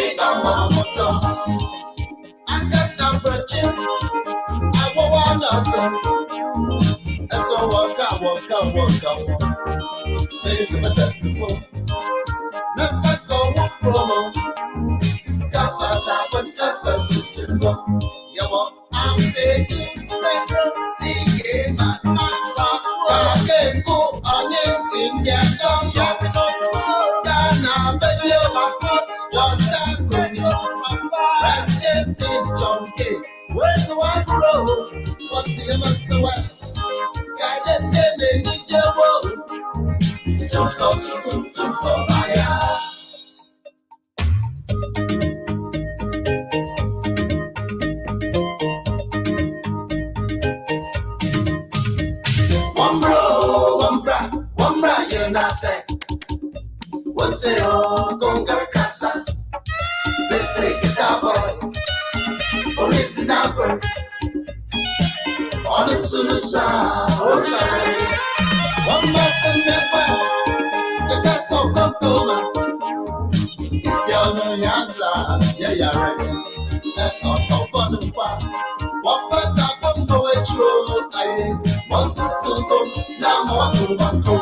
Big on my motor. I got number 2. I want nothing. And so walk out. There's my festival. Let's go promo. Cover top and cover system. You want I'm taking retro. See my I can go on this in your dog. Dana, but you're my God. What's that going on? Let's get in John K. Where's the one road? What's the master way? Guided in the devil. So baya. One bra, you're not say. One day, oh, Gongar Casa. Let's take it out, boy. Original bird. On the solution, oh, sorry. One must never. The best of Goma. If you're no Yazla, yeah, you're right. That's also fun. What fat up on the way through? I once a silk, now more to one.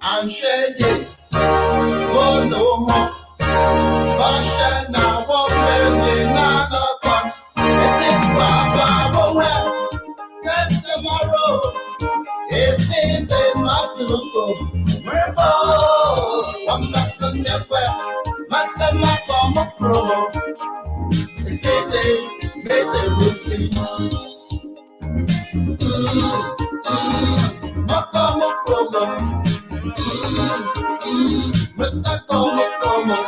I'm shady. Oh, no more. Basha now, one baby, not a con. It's in Baba, get tomorrow. If it's a muffin, I'm messing up. Master Macom promo. If it's a busy, Macom promo. Mr. Como Como,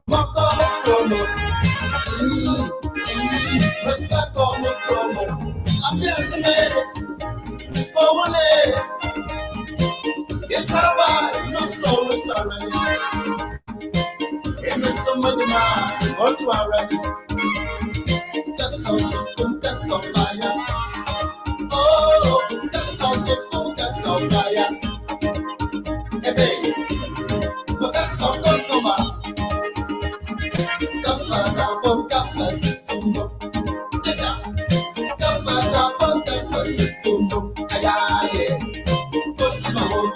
Macom promo. Mr. Como Como. I'm just a man. Go away. It's a bad, no soul is sorry. Hey, Mr. Madina, go to our ready. That's so fire. Oh, that's also that's so fire. Hey, baby, but that's all good, come on. Gaffa, Sumbo. Gaffa, Sumbo. Ayaye. Go to my home.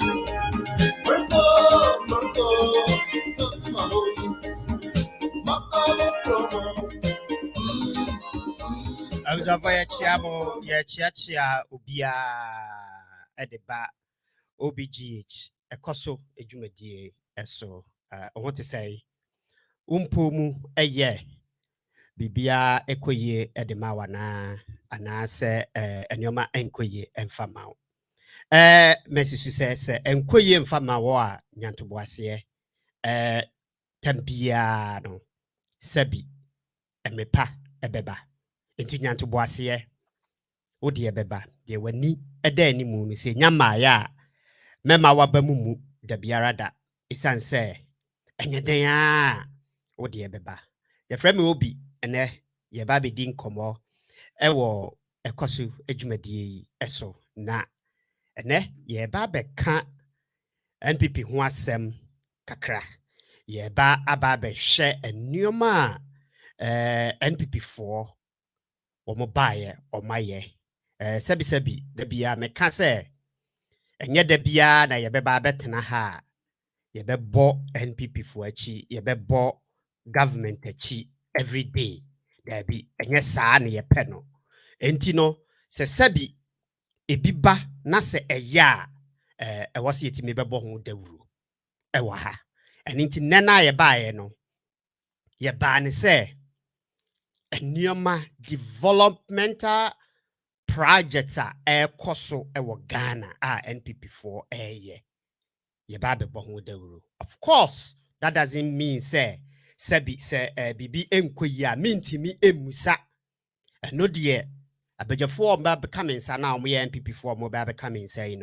Go to my home. Macom promo. I was over a chiamo, chia, Ubia, Edeba, OBGH, a coso, a jumedie, so I want to say, Umpumu, a ye, Bibia, equoye, Edemawana, and I say, and yoma enquoye, and famau. Messi says, enquoye, and famawa, Yantuboisier, Tempiano, Sebi, and mepa, ebeba. Into Nyanto Boisier, O dear Beba, dear when ni a day ni moon, say Yamaya, Mema Wabamumu, the Biarada, Isan say, and your day, O dear Beba. Your friend will be, and ye baby din como, ewo, a cosu, ejumedi, eso, na, and ye babe can't, and pipi who sem, kakra, ye ba ababe share and new ma, NPP4. Or mobile or my ye. Sebi, the bia me can say. And yet the bia na ye beba betena ha. Ye be bo NPP for a chi, ye be bo government a chi every day. There be and yes, san ye penno. Entino se sebi e biba na se e ya was yet me be bo de wuru. Ewa ha. And inti nena ye ba no. Ye ba ne say. Nyoma developmental projects are koso ewo Ghana NPP4 ye babe bohu dawuru. Of course, that doesn't mean say bibi enkoyi mintimi emusa no de abejafo ba becoming sa na mo ye NPP4 mo ba becoming say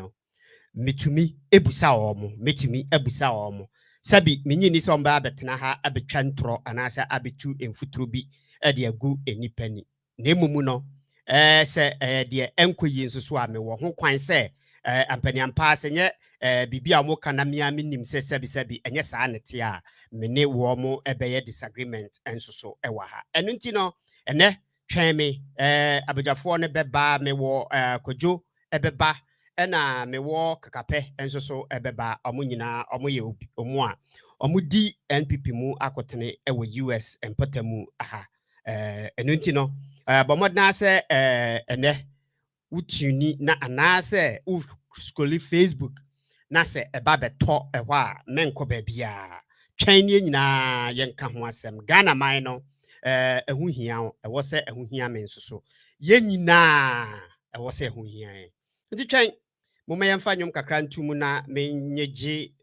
metumi ebusa omo metumi ebusa omo sabi menyi ni so mba betena ha abetwa ntro anasa abetu emfuturo bi de agu enipani na emumu no se de enkoyi nsusu a me wo ho kwan se ampanyampa senye bibia mo kana mia minim se sebi enye saa nete a mene wo mo ebeye disagreement enso so ewa ha eno nti no ene twɛn me abadwafo ne beba me wo kodwo ebeba ena me wo kakapɛ enso so ebeba omo nyina omo ye omo a omo di NPP mu akotene ewo US empatamu aha eno nti no bomodna se ene utuni na anase u scroll Facebook na se eba beto ehwa a menko ba bia twɛn ne nyina yenka ho asɛm Ghana man no ehu hia ewo se ehu hia men so ye nyina ewo se ehu hia nti twɛn moma yɛmfa nwom kakra ntumu na menyeji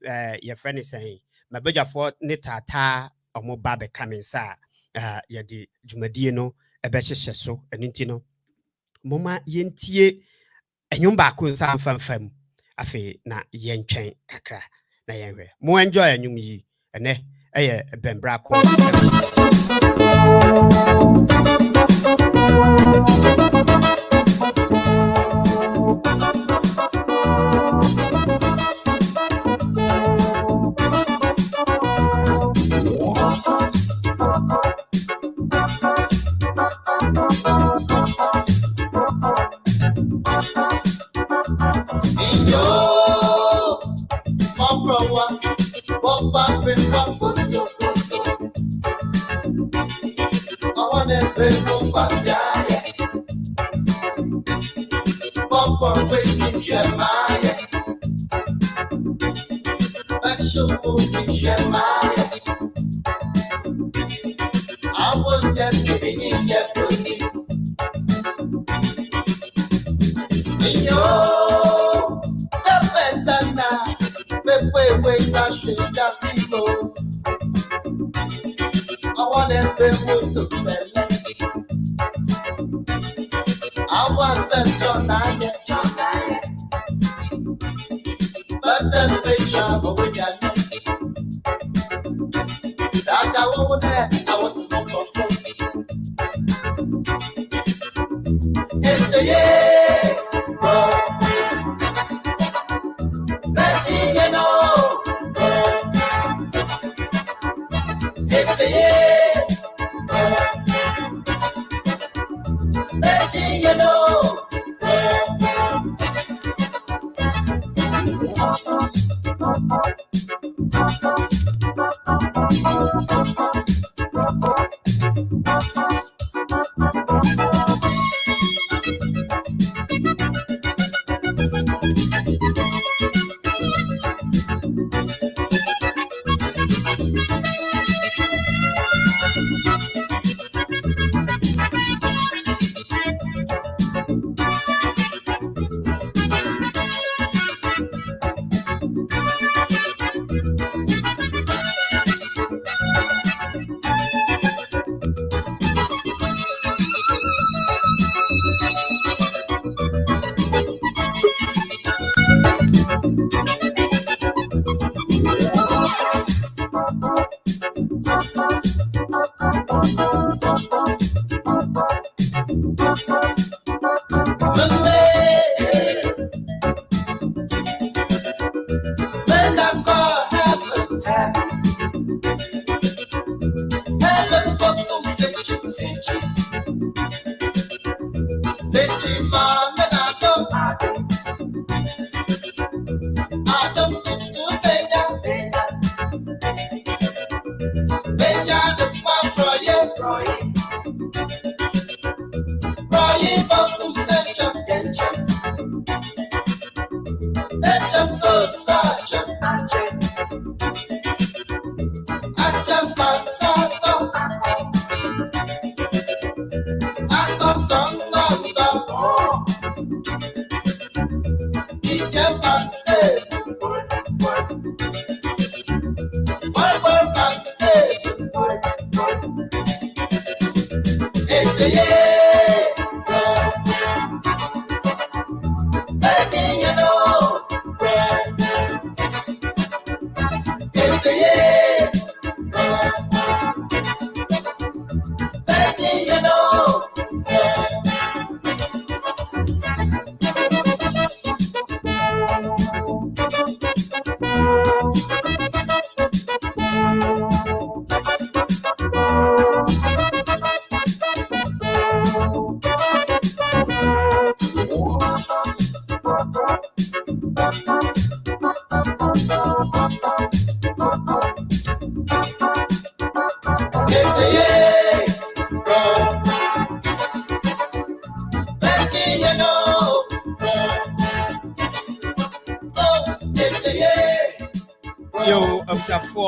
ye friend sen mabagafo ne tata omo ba be kamensa ye di dwumadie no ebe hyehye so enti no moma yentie enwom ba ko nsa mfamfam afi na yentwɛn kakra na yenhwe mo enjoy enwom yi ene eye bembra ko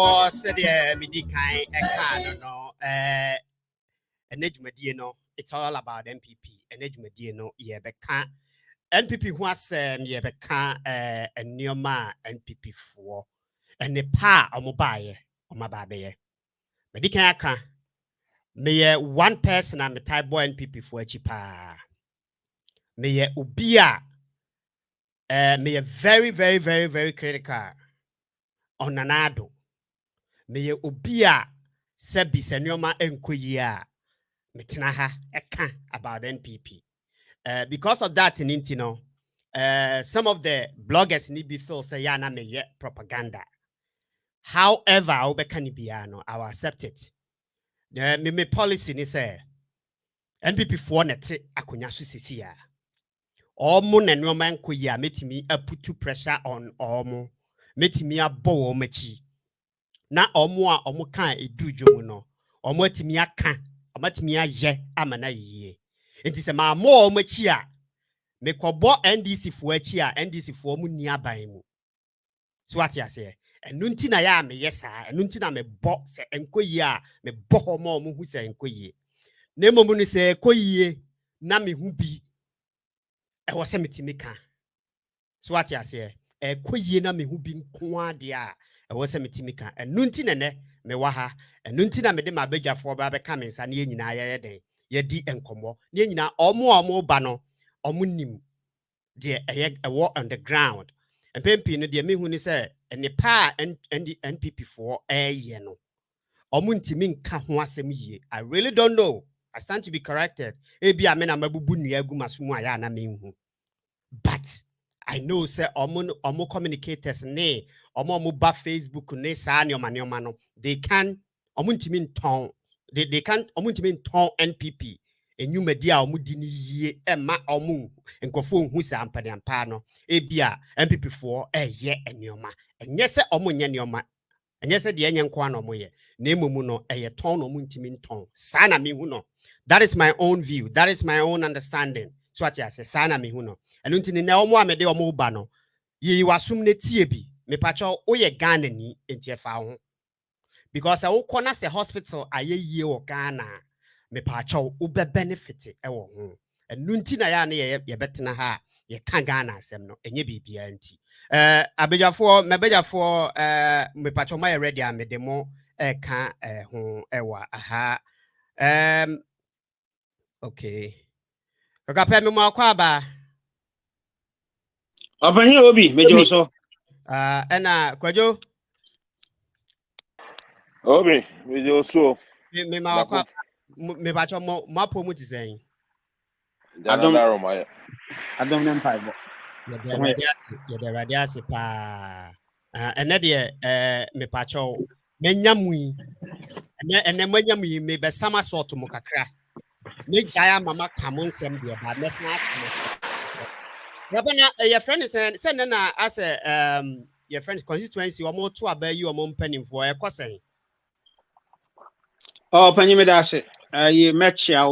for said midi kind no no it's all about NPP and no NPP who has and neoma NPP for and the pa omobaye omababe medi kan aka me one person am type boy NPP for chipa me ubia me very very very very critical on nanado me ubia sebi se neoma enkoyi a metena ha eka about NPP because of that in intino some of the bloggers need be feel say ya na me propaganda. However, I will accept it. Me policy ni say NPP for net akonya so sisia. Omo na no man ko ya metimi put pressure on omo. Metimi abo omachi. Na omo a omo kan edu dwom no. Omo atimi aka, omo atimi aye amana yiye. Enti se ma mo omachi a me kobo NDC fo achi a NDC fo mu ni aban mu. So what you say? And nuntina ya me yes and nuntina me bo se enkoyi a me bo homo mu hu se enkoyi. Na momu ni se koyi na me hu bi e wo se metimi ka. So what you say? Koyi na me hu bi nko ade a e wo se metimi ka. And nuntina ne me wa ha. And nuntina me de mabadwafo ba be ka me nsa na ye nyina ye den. Ye di enkomo. Na nyina omo ba no omo nim de ewo on the ground. And Pempi no de me hu ni say and the pa and the NPP for no. Omuntimi nka ho asem yie. I really don't know. I stand to be corrected. Ebi amena mabubu nua agu masumu aya na me hu. But I know say omo communicators ne omo ba Facebook ne sa ne oma no. They can omuntimi nton. They can omuntimi nton NPP. Enyumadi a omudi ni yie ema omu nkofo hu sa ampa no ebia MPP for ye enioma enye se omu nye nioma enye se de enye nko na omu ye na emumu no eye ton no mu ntimi nton sa na me hu no. That is my own view, that is my own understanding. So what I say sa na me hu no enu ntini na omu amede omu ba no ye wasum ne tie bi me pacho oye Ghana ni enti efa ho because I ukona se hospital aye yie wo Ghana me pacho ube benefit ewo ho enu nti na ya na ye betena ha ye ka Ghana asem no enye bibia nti abejafo mebejafo me pacho my ready am de mo ka ho ewa aha okay kaka pe me mo akwa ba Opanyi obi mejo so ena kwajo Obi mejo so me ma akwa me pacho mo mapo mu tizen Adom nem paibo ye de radiasi pa ene de me pacho menyamui ene menyamui me be sama sort mu kakra me jaya mama kamonsem de ba mesna asem Gabana your friend is saying na as your friend's constituency or more to about you or more penning for a question. Oh, Panyi me da se ye mechia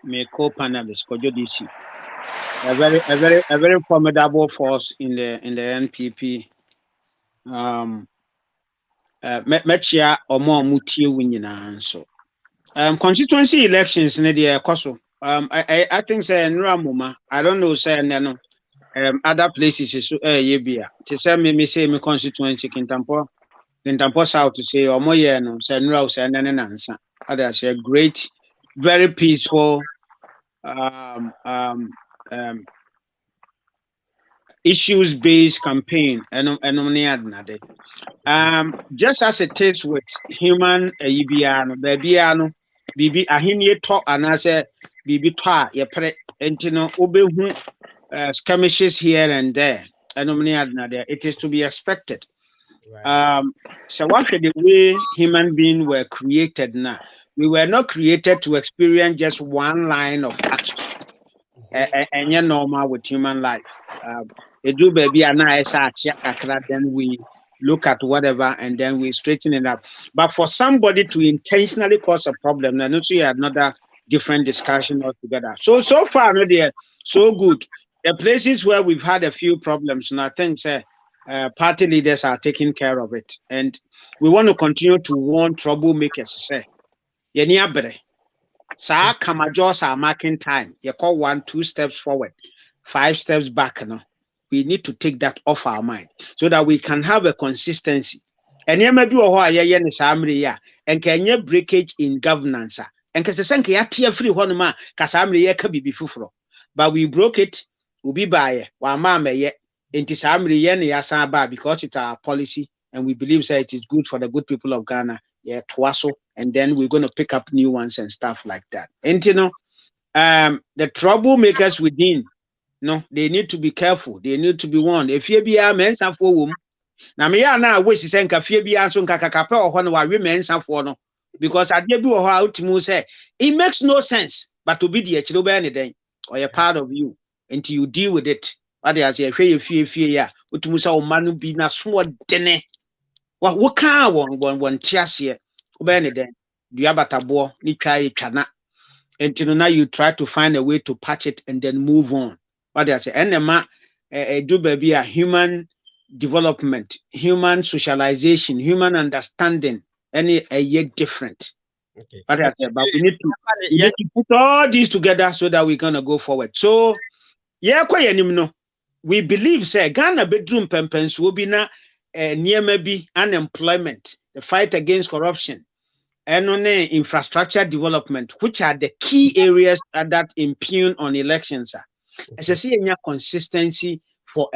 me co-panelist Kojo DC. A very formidable force in the NPP. Mechia omo mutie wunyina so. Constituency elections ne de ekoso. I think say Nramuma. I don't know say no. Other places so ye bia. To say me say me constituency Kintampo South to say omoye no say Nra say nene nansa. Others a great, very peaceful issues-based campaign just as it is with human ibiano bibi ahini to anase bibi to a ye pre entino obehu skirmishes here and there it is to be expected. So what the way human beings were created now, we were not created to experience just one line of action. And you're normal with human life. It do baby and then we look at whatever and then we straighten it up. But for somebody to intentionally cause a problem, then also you had another different discussion altogether. So far, no dear, so good. The places where we've had a few problems, and I think party leaders are taking care of it. And we want to continue to warn troublemakers. Say, Yeni abre. Sa Kamajos are marking time. You call 1, 2 steps forward, 5 steps back. No, we need to take that off our mind so that we can have a consistency. And you may be and can you breakage in governance? And Kasasanka ya free one ma Kasamri ya kabi fufro. But we broke it, we be by wa mama ye into Samri yen yasaba because it's our policy and we believe that it is good for the good people of Ghana. Yeah, twaso, and then we're going to pick up new ones and stuff like that. And the troublemakers within, no, they need to be careful. They need to be warned. If you be a man, some for whom now me na wish to send cafe be answer kakaka or one wa women some for no, because I did do how to say it makes no sense, but to be the children anything or a part of you until you deal with it. What they say, fear, ya, utumusa o manu be na small dene. What can one tears here? Obey then. Do you have a tabo? Ni try chana. Until now you try to find a way to patch it and then move on. What they say, and do baby a human development, human socialization, human understanding. Any a yet different. Okay. What I say, but we need to put all these together so that we're gonna go forward. So yeah, quite no. We believe say Ghana bedroom pempens will be na near maybe unemployment, the fight against corruption, and on infrastructure development, which are the key areas that impugn on elections. As I see consistency for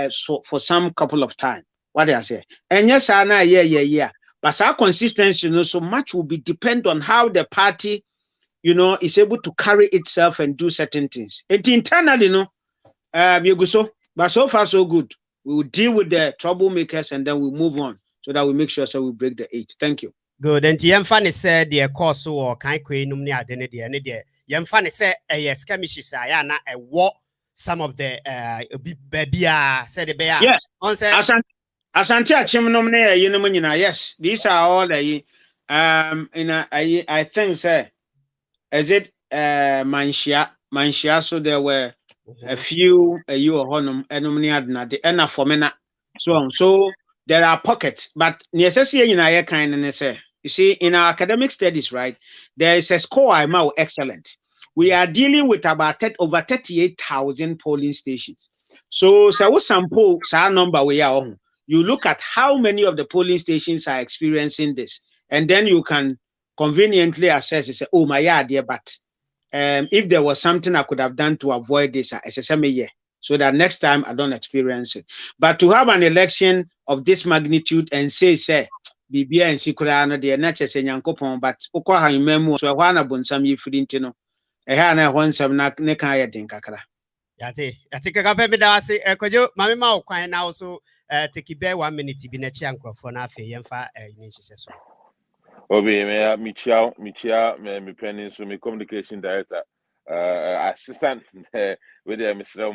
some couple of time. What do I say? And yes, yeah. But our consistency, so much will be depend on how the party, is able to carry itself and do certain things. And internally, but so far so good. We will deal with the troublemakers and then we move on so that we make sure we break the 8. Thank you. Good. And Yemfani said the course or kind queen identity. Yemfani said a skirmishes ayana a war some of the babia said the bear. Yes. Asante Achimnomne, yes. These are all I think say is it Manshia so there were a few you or honum enomniadna the ena formena so there are pockets, but necessarily in kind and say you see in our academic studies, right, there is a score I'm excellent. We are dealing with about over 38,000 polling stations. So what sample number we are on. You look at how many of the polling stations are experiencing this, and then you can conveniently assess and say, oh my dear, but if there was something I could have done to avoid this, so that next time I don't experience it. But to have an election of this magnitude and say, Bibia and Sikurano, the natures and Yankopon, but Okoha memo, so one upon some you frintino, a hana one some nekaya dinkakara. Yate, I think a couple of say, Kojo, Mamma, quite now so take bear 1 minute to be a chanko for Nafi Yemfa initiative. Obi me Michia me penny so me communication director assistant with the Mr.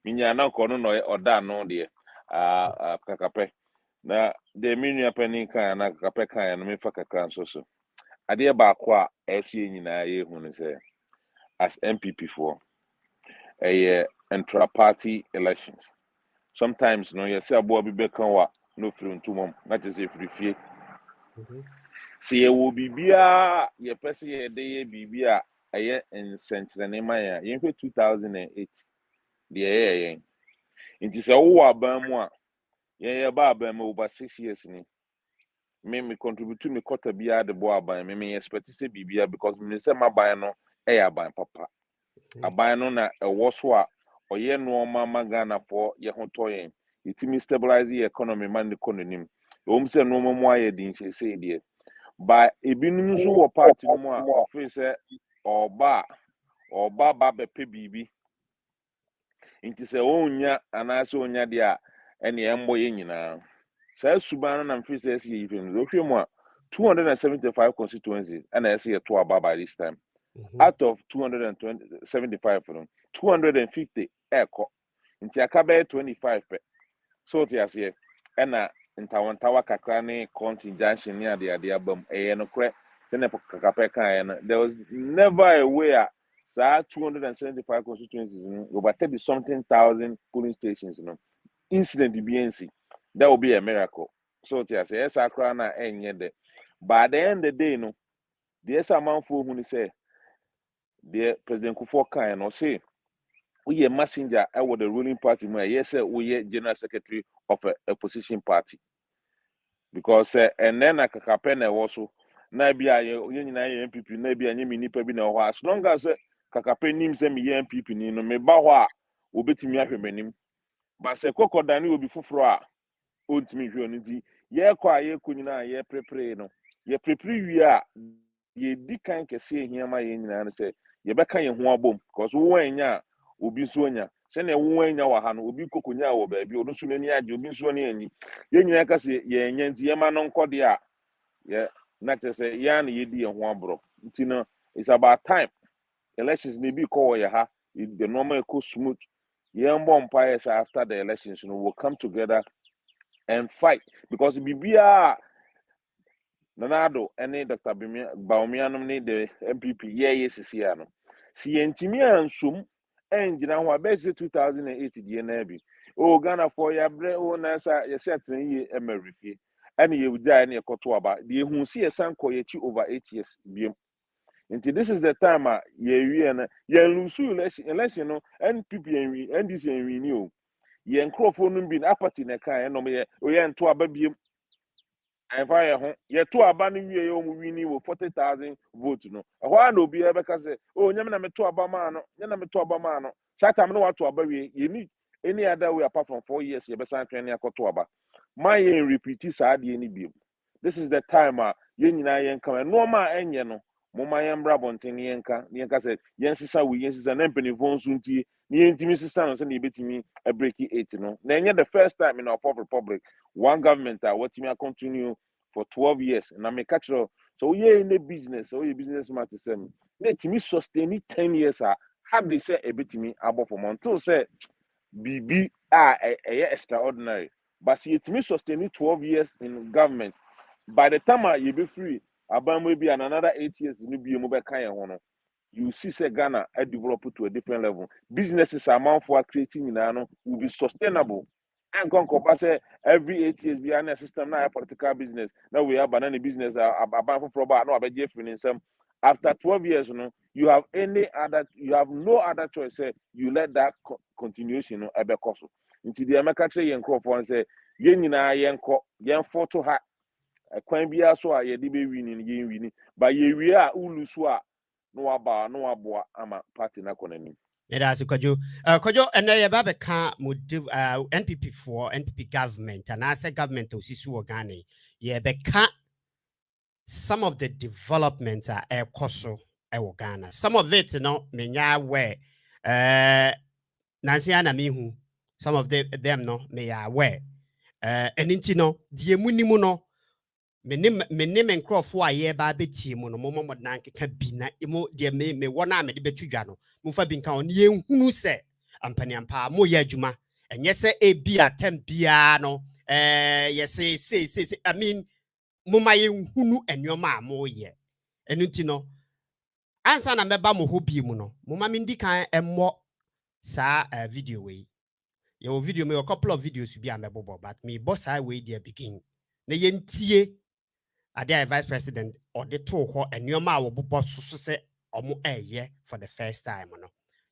Minya na kono no oda no de kakape na de minua penny kan na kakape kan no me fa kakran so ade ba kwa esie nyina ye hu ne say as MPP for intra-party elections sometimes no you say abo bi be kan wa no free ntumom na je say free fie. See, you will be beer, your person, your day, be a year in Central Maya, in 2008. The year, it is a war bam, yeah, bam over 6 years. Me contribute to me quarter beer the boy by me, expect to say beer because Minister Mabano, air by papa. A bino a waswa or ye no mamma Ghana for your toy. It may stabilize the economy, man, the cononym. Home say no more, didn't say, dear. By a binus or party no more of face or ba be baby. It is a onya and I saw nya dia any emboy now. Says Suban and Fishes even more 275 constituencies and I see a 2 by this time. Out of 275 for them, 250 echo into a cabaret 25 so as here and Ntawantawa kakrane contingent near the album no crack there was never a way 275 constituencies over 30 something thousand polling stations incident the BNC that will be a miracle. So I say yes, I cry na enye de. By the end of the day, no, the yes amount for who say the President Kufuor can or say we a messenger with the ruling party. Yes, sir, we are general secretary of a opposition party. Because and then I kakapena also na bia ye nyina ye MPP na bia nye nipa bi na ho as long as kakapen nim se me ye MPP ni no me ba ho a obetimi ahwemanim ba se kokoda ne obi foforo a ontimi hwe oni di ye kwa ye kunyina ye prepare no ye prepare wi a ye di kan kese ehia ma ye nyina no se ye beka ye ho abom because wo anya obi so anya se na wo anya wa ha no obi kokonya wo ba bi odo so nani age obi so ne ani ye nyina ka se ye nya nti ye ma no nkode a ye na te se ya na ye di ye ho abro nti no it's about time elections may be call ye ha the normal go smooth ye mbo empire after the elections will come together and fight because bibia Nanado any Dr. Bawumia nominate the MPP yes no si entimi ansum engina ho abese 2008 die na bi o Ghana for ya bre o na sa ye setren ye emerifie ene ye wudai na ekoto aba de hu si ye sanko ye chi over 8 years biem until this is the time ye wie na ye lusu election no NPP enwi NDC enwi ni o ye nkrofo no bi na apathy na kan no ye o ye nto aba biem and fire home, yet two abandon you winning with 40,000 votes. No, a while no be ever say, oh, Yamana me to Abamano, Yana to Abamano. Satam no what to Abawi, you need any other way apart from 4 years, you besan training to Aba. My repeat is any beam. This is the time, yen come and no ma and yeno, Moma yam brabontin yanka said, Yensa, we yes is an empany von sunti, the intimacy stands and you bet me a breaky 8. No, then yet the first time in our republic, one government what me continue for 12 years and I may catch up. So yeah, in the business, so your business matter same. Let me sustain it 10 years. Have they say a bit to me above a month? So say BB extraordinary. But see it me sustain it 12 years in government. By the time you be free, about maybe another 8 years you be a mobile kind of you see say Ghana develop to a different level. Businesses amount for creating in will be sustainable. And say every 8 years behind a system now a political business. Now we have banana business about for no about in some after 12 years, you have no other choice. Say you let that continuation ebe cost. Until the America say yen crop and say yen photo ha a coin be so ye be winning, but ye we are ulusua no aboa ama party na konani. That's Kojo. Kojo, and I have a car NPP for NPP government, and I say government to Sisu Ogani. Yeah, but some of the developments are a coso Ghana. Some of it, menya where Nancy Anna Mihu, some of them may are aware. And intino, the munimuno. Me name and crop for a year by betty mono moment nank cabina emo dear me one arm at the betujano. Mufa bin count ye who say Ampaniampa mo yajuma and yes a beer 10 piano yes say I mean Mumaye hunu and your ma mo ye and untino answer na meba mo hobi muno Muma mindika and more sa video way your video me a couple of videos to be a mebo but me boss I way dear begin na yentie Adia Vice President or the two ho and your ma will boss say omo ye for the first time no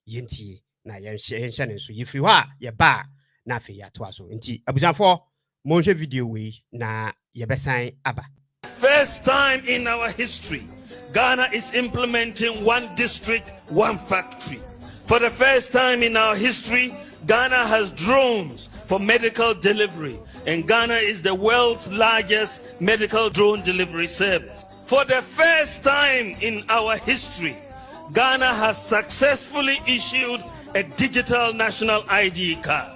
yenti na yen shan so if you are ye ba na fe ya to aso nti abusanfo mo hwe video we na ye besan aba. First time in our history, Ghana is implementing one district, one factory. For the first time in our history, Ghana has drones for medical delivery, and Ghana is the world's largest medical drone delivery service. For the first time in our history, Ghana has successfully issued a digital national ID card.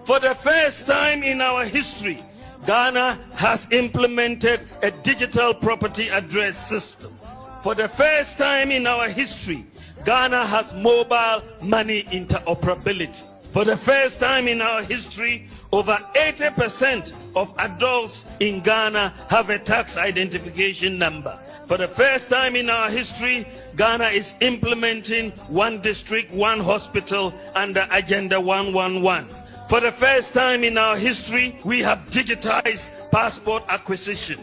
For the first time in our history, Ghana has implemented a digital property address system. For the first time in our history, Ghana has mobile money interoperability. For the first time in our history, over 80% of adults in Ghana have a tax identification number. For the first time in our history, Ghana is implementing one district, one hospital under Agenda 111. For For the first time in our history, we have digitized passport acquisition.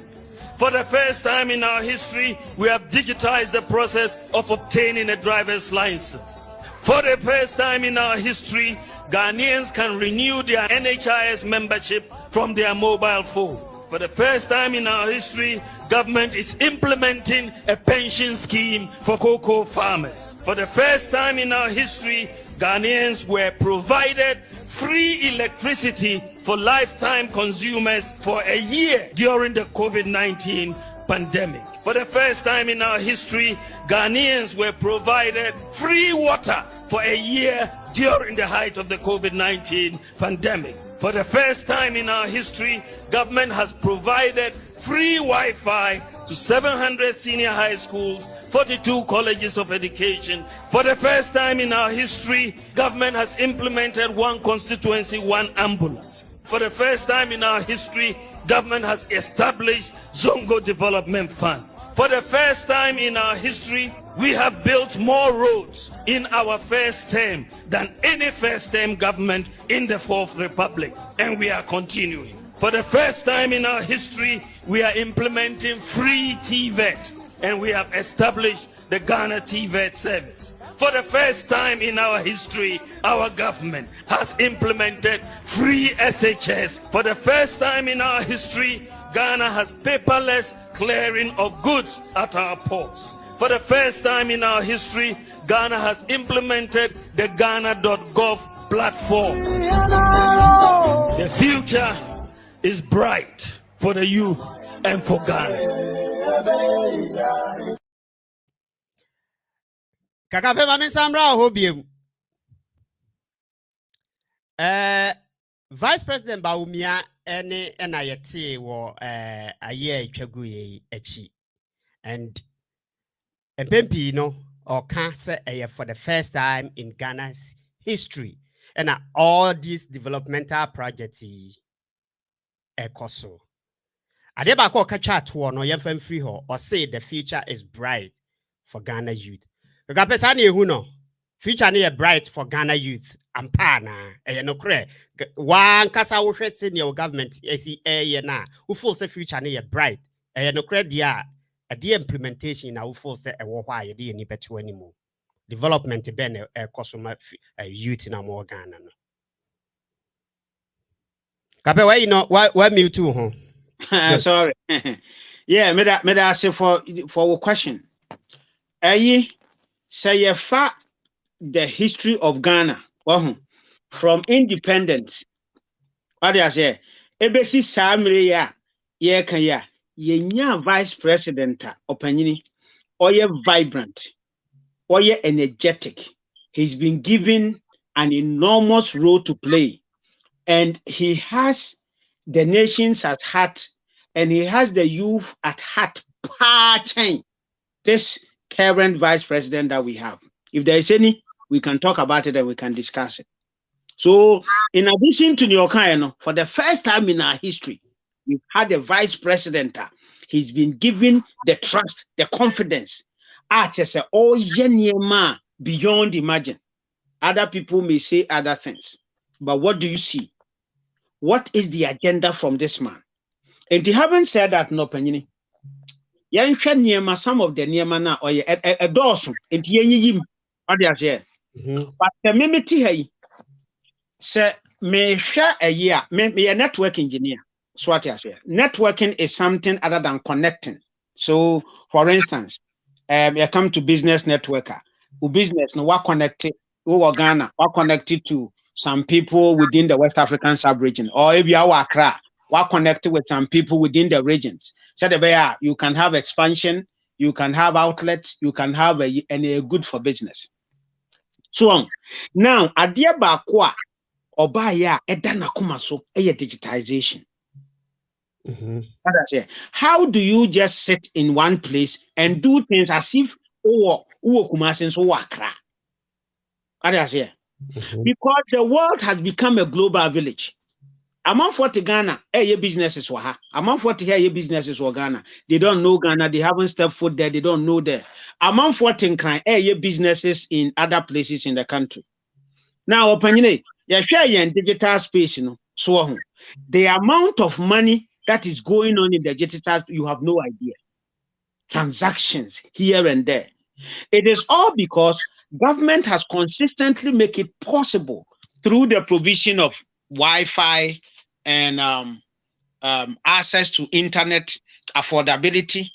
For the first time in our history, we have digitized the process of obtaining a driver's license. For the first time in our history, Ghanaians can renew their NHIS membership from their mobile phone. For the first time in our history, government is implementing a pension scheme for cocoa farmers. For the first time in our history, Ghanaians were provided free electricity for lifetime consumers for a year during the COVID-19 pandemic. For the first time in our history, Ghanaians were provided free water for a year during the height of the COVID-19 pandemic. For the first time in our history, government has provided free Wi-Fi to 700 senior high schools, 42 colleges of education. For the first time in our history, government has implemented one constituency, one ambulance. For the first time in our history, government has established Zongo Development Fund. For the first time in our history, we have built more roads in our first term than any first term government in the Fourth Republic, and we are continuing. For the first time in our history, we are implementing free TVET, and we have established the Ghana TVET service. For the first time in our history, our government has implemented free SHS. For the first time in our history, Ghana has paperless clearing of goods at our ports. For the first time in our history, Ghana has implemented the Ghana.gov platform. The future is bright for the youth and for Ghana. Kakape mame samra hobiem. Vice President Bawumia ene enayete wo aye twagu ye echi. And Mpempi no or can say for the first time in Ghana's history. And all these developmental projects ekoso. Adeba ko kacha to no yemfam free ho or say the future is bright for Ghana youth. Kagapesa na ehu no. Future na bright for Ghana youth. Ampa na no kre. Wan kasa wo hwese ne government esi na. Who feel say future na bright. No kre dia the implementation na wo feel say e wo hwa ye de ni beto animo. Development ben customer youth na mo Ghana no. Kape why you know why me too ho. Sorry. Yeah, me that say for a question. Say you fa the history of Ghana from independence. What do I say? Ebesi samre ya ye kan ya ye nya vice president opanyini or ye vibrant or ye energetic. He's been given an enormous role to play, and he has the nations at heart, and he has the youth at heart. This current vice president that we have. If there is any, we can talk about it and we can discuss it. So, in addition to Nyokano, for the first time in our history, we've had a vice president. He's been given the trust, the confidence. Beyond imagine. Other people may say other things, but what do you see? What is the agenda from this man? And they haven't said that, no, Penny. Some of the Niamana or a dorsum, and yim, what they say. But the mimity hay say, may share a year, may a network engineer. So what I say, networking is something other than connecting. So, for instance, you come to business networker, who business no what connected, who Ghana, what connected to some people within the West African sub-region, or if you are Accra, what connected with some people within the regions. So the you can have expansion, you can have outlets, you can have a good for business. So now, adia bakwa obaya edana kumaso eye digitization. How do you just sit in one place and do things as if kumasin so wakra? Because the world has become a global village. Among 40 Ghana, businesses were ha. Among 40 here, businesses were Ghana. They don't know Ghana. They haven't stepped foot there. They don't know there. Among 40 businesses in other places in the country. Now, opinion, Yeah, share in digital space, so the amount of money that is going on in the digital, you have no idea. Transactions here and there. It is all because government has consistently make it possible through the provision of Wi-Fi and access to internet, affordability,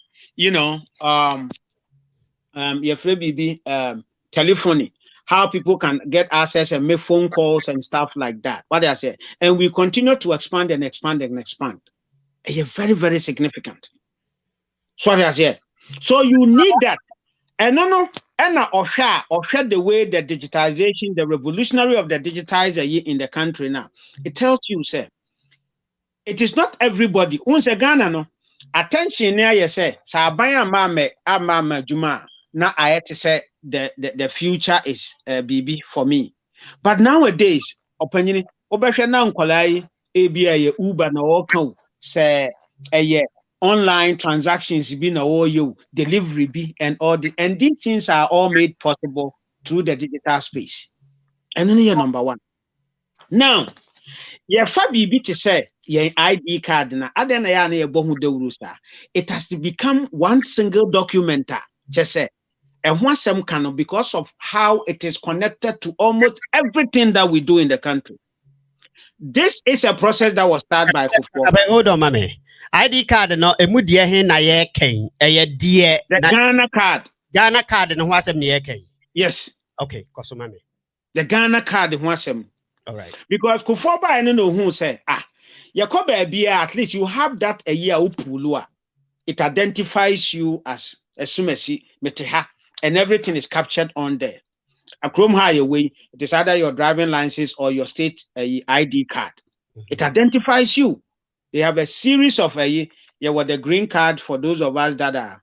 telephony, how people can get access and make phone calls and stuff like that. What I say, and we continue to expand and expand and expand. It's very, very significant. So what I say. So you need that. And no, and the way the digitization, the revolutionary of the digitizer in the country now. It tells you, sir, it is not everybody. Once a Ghana no attention near you say, Sabaya mama juma. Now I had to say the future is BB for me. But nowadays, opinion obesha na nkwalai ABA Uber na all say online transactions be na all you delivery be and all these things are all made possible through the digital space. And then you're number one. Now, Fabi to say your ID card na adena ya na bohu de urusa. It has to become one single document. Just say and one some can because of how it is connected to almost everything that we do in the country. This is a process that was started by Kufuor. Hold on, mommy. ID card no emudia he na ye ken die the Ghana card. Ghana card no wasem na ye ken. Yes. Okay, koso mommy. The Ghana card wasem. All right. Because Kufuor ba no know who say yakoba bia at least you have that a year upulua. It identifies you as a sumesi meteha and everything is captured on there. A Chrome Highway, it is either your driving license or your state ID card. It identifies you. They have a series of the green card for those of us that are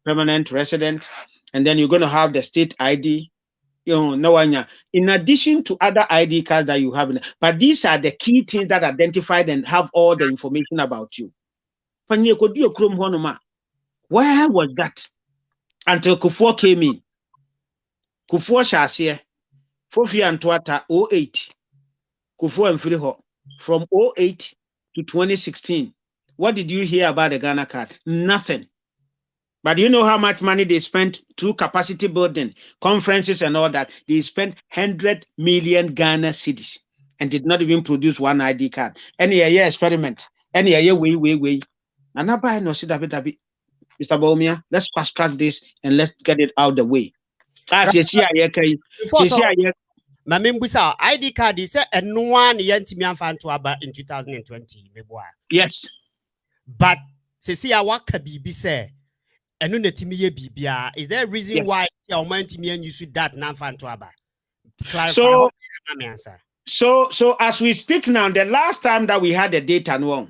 permanent resident, and then you're going to have the state ID. In addition to other ID cards that you have, but these are the key things that identify and have all the information about you. Where was that? Until Kufuor came in. Kufuor Shasia, Fofi and Tuata 08. Kufuor and Friho from 08 to 2016. What did you hear about the Ghana card? Nothing. But you know how much money they spent through capacity building, conferences and all that? They spent 100 million Ghana cedis and did not even produce one ID card. Any year experiment. Any year way. And I buy no see that Mr. Bawumia, let's fast track this and let's get it out the way. Mamimbusa ID card is a one yentimian fan to aba in 2020. Yes. But see waka bibi say enunetimiye bibia. Is there a reason why your mentimian you should that nan fan to aba? So as we speak now, the last time that we had the data now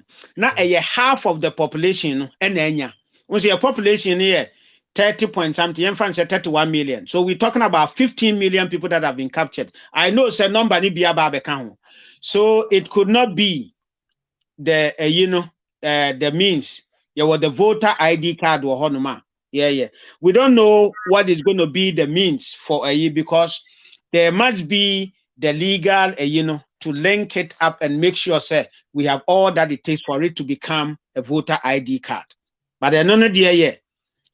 half of the population and once your population here 30 point something, 31 million. So we're talking about 15 million people that have been captured. I know it's a number ni biya ba account. So it could not be the the means. The voter ID card or honoma. Yeah. We don't know what is going to be the means for because there must be the legal to link it up and make sure we have all that it takes for it to become a voter ID card. But I don't know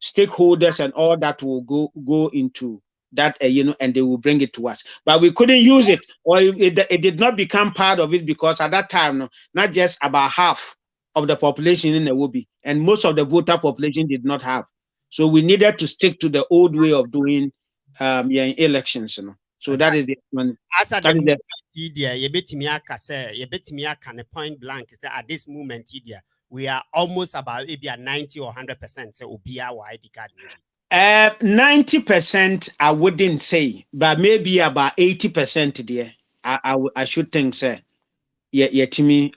stakeholders and all that will go into that and they will bring it to us, but we couldn't use it, or it did not become part of it because at that time not just about half of the population in the Wobi and most of the voter population did not have, so we needed to stick to the old way of doing elections. So that is the one. As at the you bet me can point blank say at this moment we are almost about maybe at 90 or 100%. So be our ID card. 90% I wouldn't say, but maybe about 80% there. I should think, sir. To me,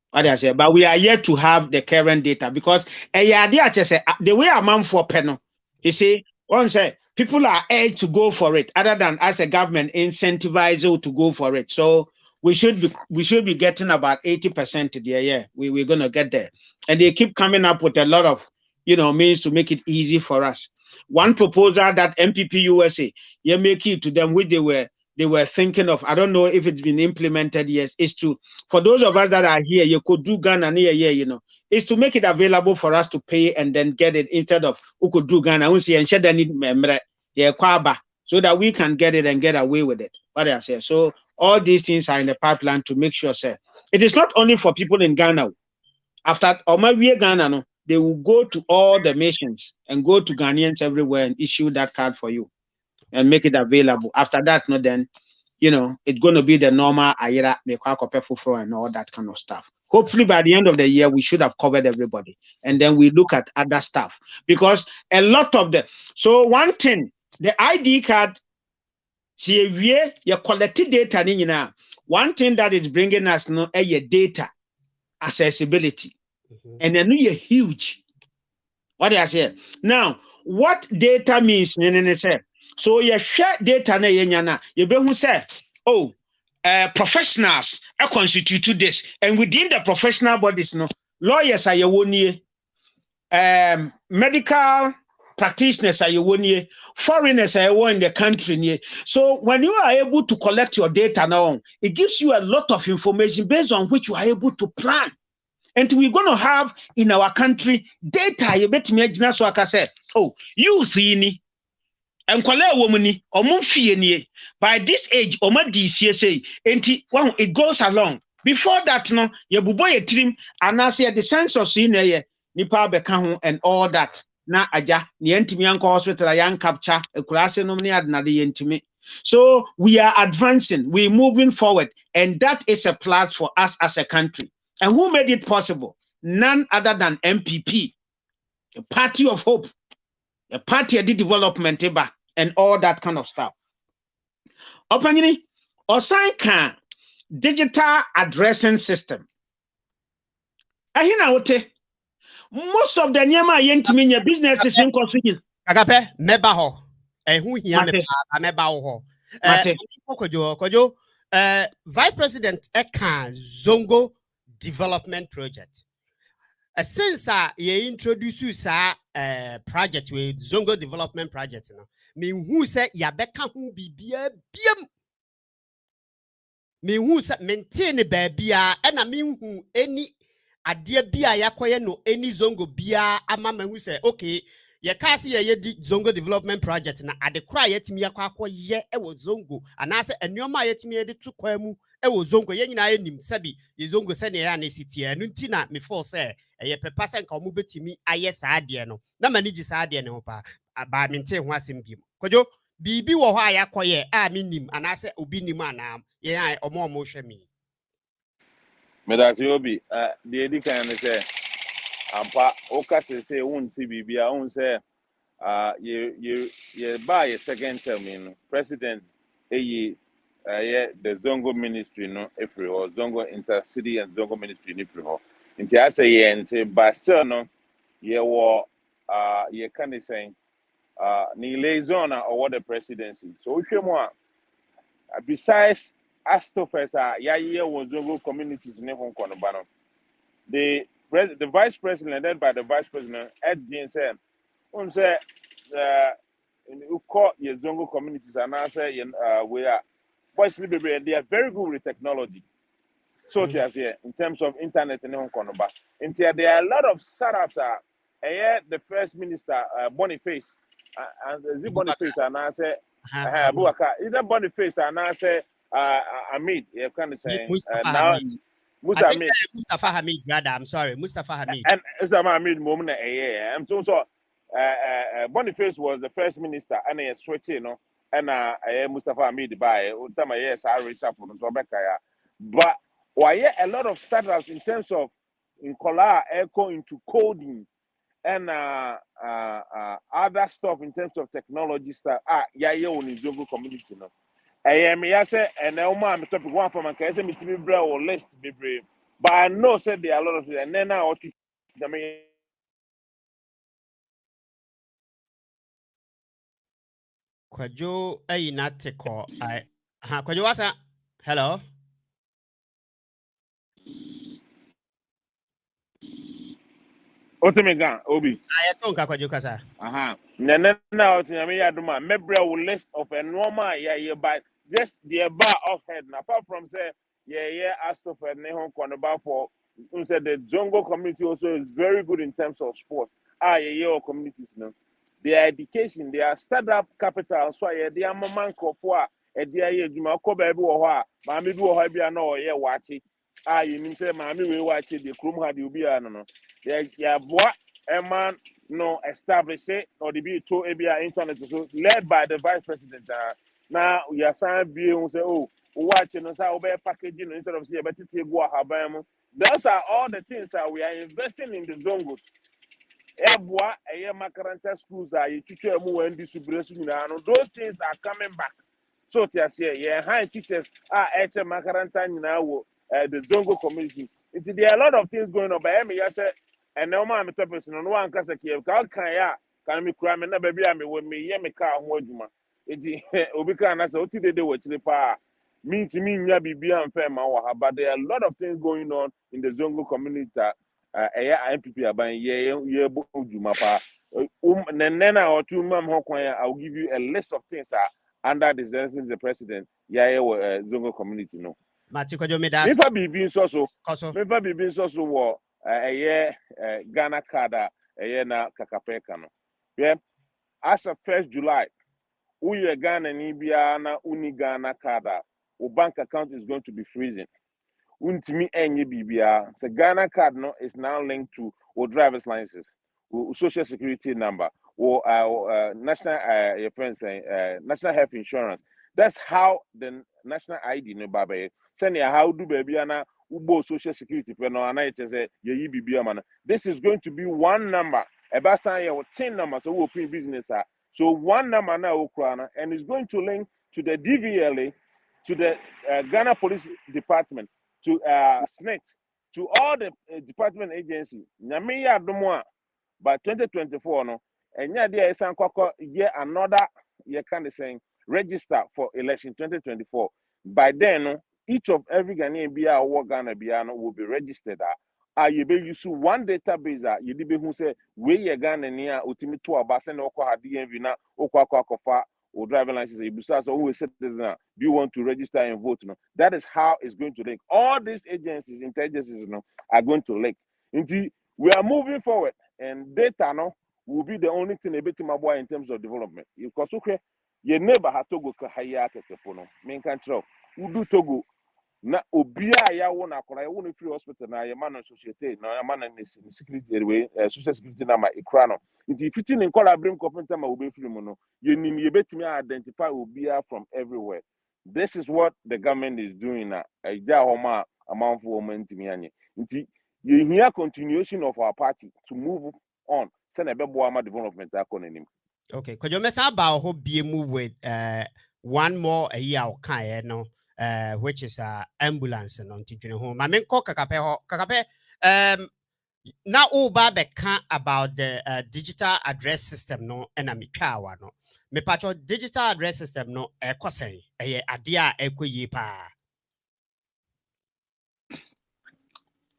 what I say, but we are yet to have the current data because the way I'm on for panel, you see, one say people are urged to go for it, other than as a government incentivize you to go for it. So we should be getting about 80% there. Yeah, we're gonna get there, and they keep coming up with a lot of means to make it easy for us. One proposal that MPP USA make it to them, which they were they were thinking of, I don't know if it's been implemented yet, is to, for those of us that are here, you could do Ghana near here, you know, is to make it available for us to pay and then get it instead of who could do Ghana, and so that we can get it and get away with it. What I say. So all these things are in the pipeline to make sure, sir. It is not only for people in Ghana. After Omawie Ghana, no, they will go to all the nations and go to Ghanaians everywhere and issue that card for you and make it available. After that, no, then, you know, it's going to be the normal Ayera, and all that kind of stuff. Hopefully, by the end of the year, we should have covered everybody. And then we look at other stuff. Because a lot of the... So one thing, the ID card, see, you collected data. One thing that is bringing us no data accessibility. And then you're huge. What do I say? Now, what data means? So you share data na yenyana. You be who say, oh, professionals constitute this, and within the professional bodies, no lawyers are your medical practitioners are your foreigners are your in the country. So when you are able to collect your data now, it gives you a lot of information based on which you are able to plan. And we're going to have in our country data. You bet me, so I can say, oh, you see ni, and kwale womani, or mumfie by this age, or my DCSA, and it goes along. Before that, no, you buboy a trim, and I say the sense of seeing a nipa bekahu and all that. Na aja, ni entimi yanko hospital, a young capture, a kurase nomini adnadi entimi. So we are advancing, we're moving forward, and that is a plot for us as a country. And who made it possible? None other than MPP, a party of hope, a party of the development, and all that kind of stuff. Opanyini, Osanka digital addressing system. Ahina wote, most of the nyama yentiminya businesses in consignment. Agape, mebaho. Who here mebaho. Kojo, Vice President Eka Zongo Development Project. Since you introduce project with Zongo Development Project, me who say Yabeka who be biam. Me who say maintain a baby and I mean who any idea bia yakoye no any Zongo bia amama who say okay. You can't see a Zongo Development Project na at the cry yet me akwa ye e wo Zongo and I say and your my yet me de to kwemu e wo Zongo ye nyina enim sabi ye Zongo se ne ya na city enu ntina me for say e pepa se nka omo betimi aye saa de no na mani gi saa de ne ho pa ba mente ho asem bi kojo bibi wo ho ayakoye a me nim and I say obi nim ana ye an omo hwe me Medasi obi the edi kan say ampa okase say wonti bibia won say ye buy a second term in president the Zongo ministry no every or Zongo intercity and Zongo ministry ni free ho nti asa ye nti but still no ye wo ye can say ni liaison or the presidency so hwemu besides Astofers ye wo Zongo communities ni ho kono ba no the vice president led by the vice president Ed being said on say you call your Zongo communities and I say we are boys they are very good with technology so here in terms of internet and Hong Kong but there are a lot of startups the first minister Boniface and Boniface and I say either Boniface and I say Hamid you can say now Mustafa Hamid, rather. I'm sorry, Mustafa Hamid. And Mustafa Hamid, moment I'm so Boniface was the first minister, and he switched, you know, and Mustafa Hamid by time yes, I reached out for but why a lot of startups in terms of in color echo into coding and other stuff in terms of technology stuff. On Zongo community, no. I say, and now I'm topic one from my case, me to be or list be brave. But I know said there are a lot of and then now I mean Kwajo not te call I Kwajo wasa hello Otemega Obi. I don't Kwajo kasa Now I mean I do my member will list of a normal but just the bar of head. Apart from say, Astopher Nehon Konoba for said the Zongo community also is very good in terms of sports. Communities no. Their education, their startup capital, so they are man for a dear Juma Kobe Boha, Mammy Bohabia no, watch it. You mean say, Mammy will watch it, the Krum had you be no. Yeah, what a man no establish it or the B2 ABI internet so led by the vice president. Now we are saying being say, oh, watching us how we're packaging instead of say, but it's a those are all the things that we are investing in the Zongos. Ebwa, Makaranta schools that you teach them when this those things are coming back. So to say, high teachers are at Makaranta now, the Zongo community. There are a lot of things going on. But I say, and now I'm a person on one case of can me cry, and baby, I mean, when me, me car, Mojuma. It's Obika, and I said, what did they do with the power? Me to me, Yabi, and fair, but there are a lot of things going on in the Zongo community. MPP about or 2 months, I'll give you a list of things that under the president, Zongo community. No, never be being so, never be being so war Ghana card, na Kakapekano. Yeah, as of 1st July, Uye Ghana Nibiana Uni Ghana card, your bank account is going to be freezing. Untimi enye bibia. The Ghana card no is now linked to or driver's license, or social security number, or national national health insurance. That's how the national ID no babe. Send how do baby ana ubo social security no ana it say ye bibia man. This is going to be one number. Eba san ye 10 numbers so we open business. So one number now and it's going to link to the DVLA, to the Ghana Police Department, to SNET, to all the department agencies. Nyamiya Domoa by 2024 no, and yeah, there is another year kind of saying register for election 2024. By then, each of every Ghanaian BIA or Ghana BIA will be registered. You be use one database that you be who say we ye Ghana near ultimate to a basen or DMV na or driving license. Besides, always said this now. Do you want to register and vote? No, that is how it's going to link. All these agencies, intelligences, are going to link. Indeed, we are moving forward, and data now will be the only thing a bit more in terms of development. Because okay, your neighbor had Togo kahaya kepono. Main country, who do Togo. Na obia ya wona akora ya wona free hospital na ya man society na ya man in security way social security na ma ekra no nti fiti ne nkola brim computer ma obe free mu no ye nim ye betimi identify obia from everywhere. This is what the government is doing na eja homa amanfo o mantimi anye nti ye hia continuation of our party to move on say na bebo ama development akonanim. Okay, could you mess about who be move with one more a year kind no which is ambulance and on teaching home. I mean, kakape. Now, Uba can about the digital address system no, and a mikawa no. Me patcho digital address system no, kwaseng adia ekwipa.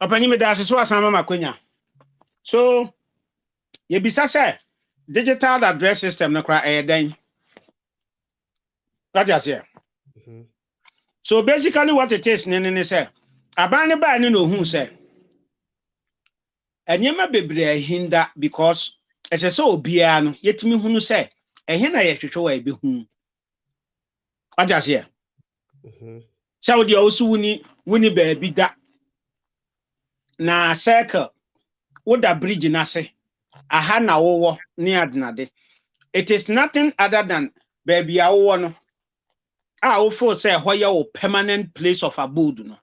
Opani me da so asama makwenya. So, ye bisa say digital address system no kra den. That is here. So basically what it is nene say abane ba ni no hu say enyema bebre hinda because ese say obia no yetimi hunu say ehe na ye hwehwe wa ebe hu ajas here so the also wuni ba bi da na circle wo da bridge na se aha na wo ni adnade. It is nothing other than baby awo no I for say why your permanent place of abode no.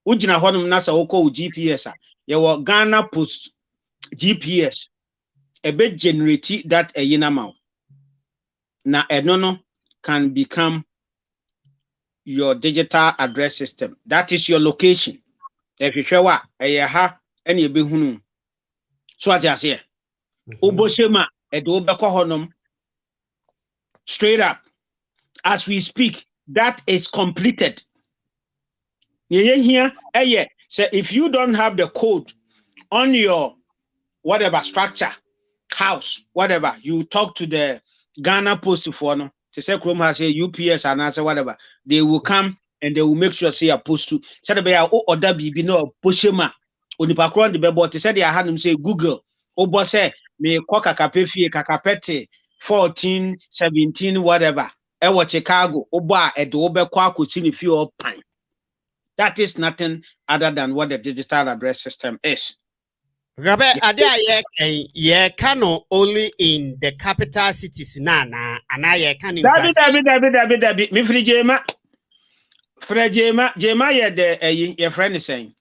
Ujina honum nasa oko GPS your Ghana Post GPS a bit generate that a yinamount. Na enono can become your digital address system. That is your location. If you show up a ha any be hunu. So I just here. Uboshema edo beko honum straight up. As we speak, that is completed. Here, so if you don't have the code on your whatever structure, house, whatever, you talk to the Ghana Post for no, To say Chrome has a UPS and answer whatever, they will come and they will make sure say opposed to say the bear or WB no pushema onipakron the bebo to say they had him say Google obo say me kwaka kapefie kakapete 14 17 whatever e wo Chicago obo a e de obekwa akoti ne fie opan. That is nothing other than what the digital address system is. Gabe ye cano only in the capital cities na ye can in David me free Jema ye the your friend is saying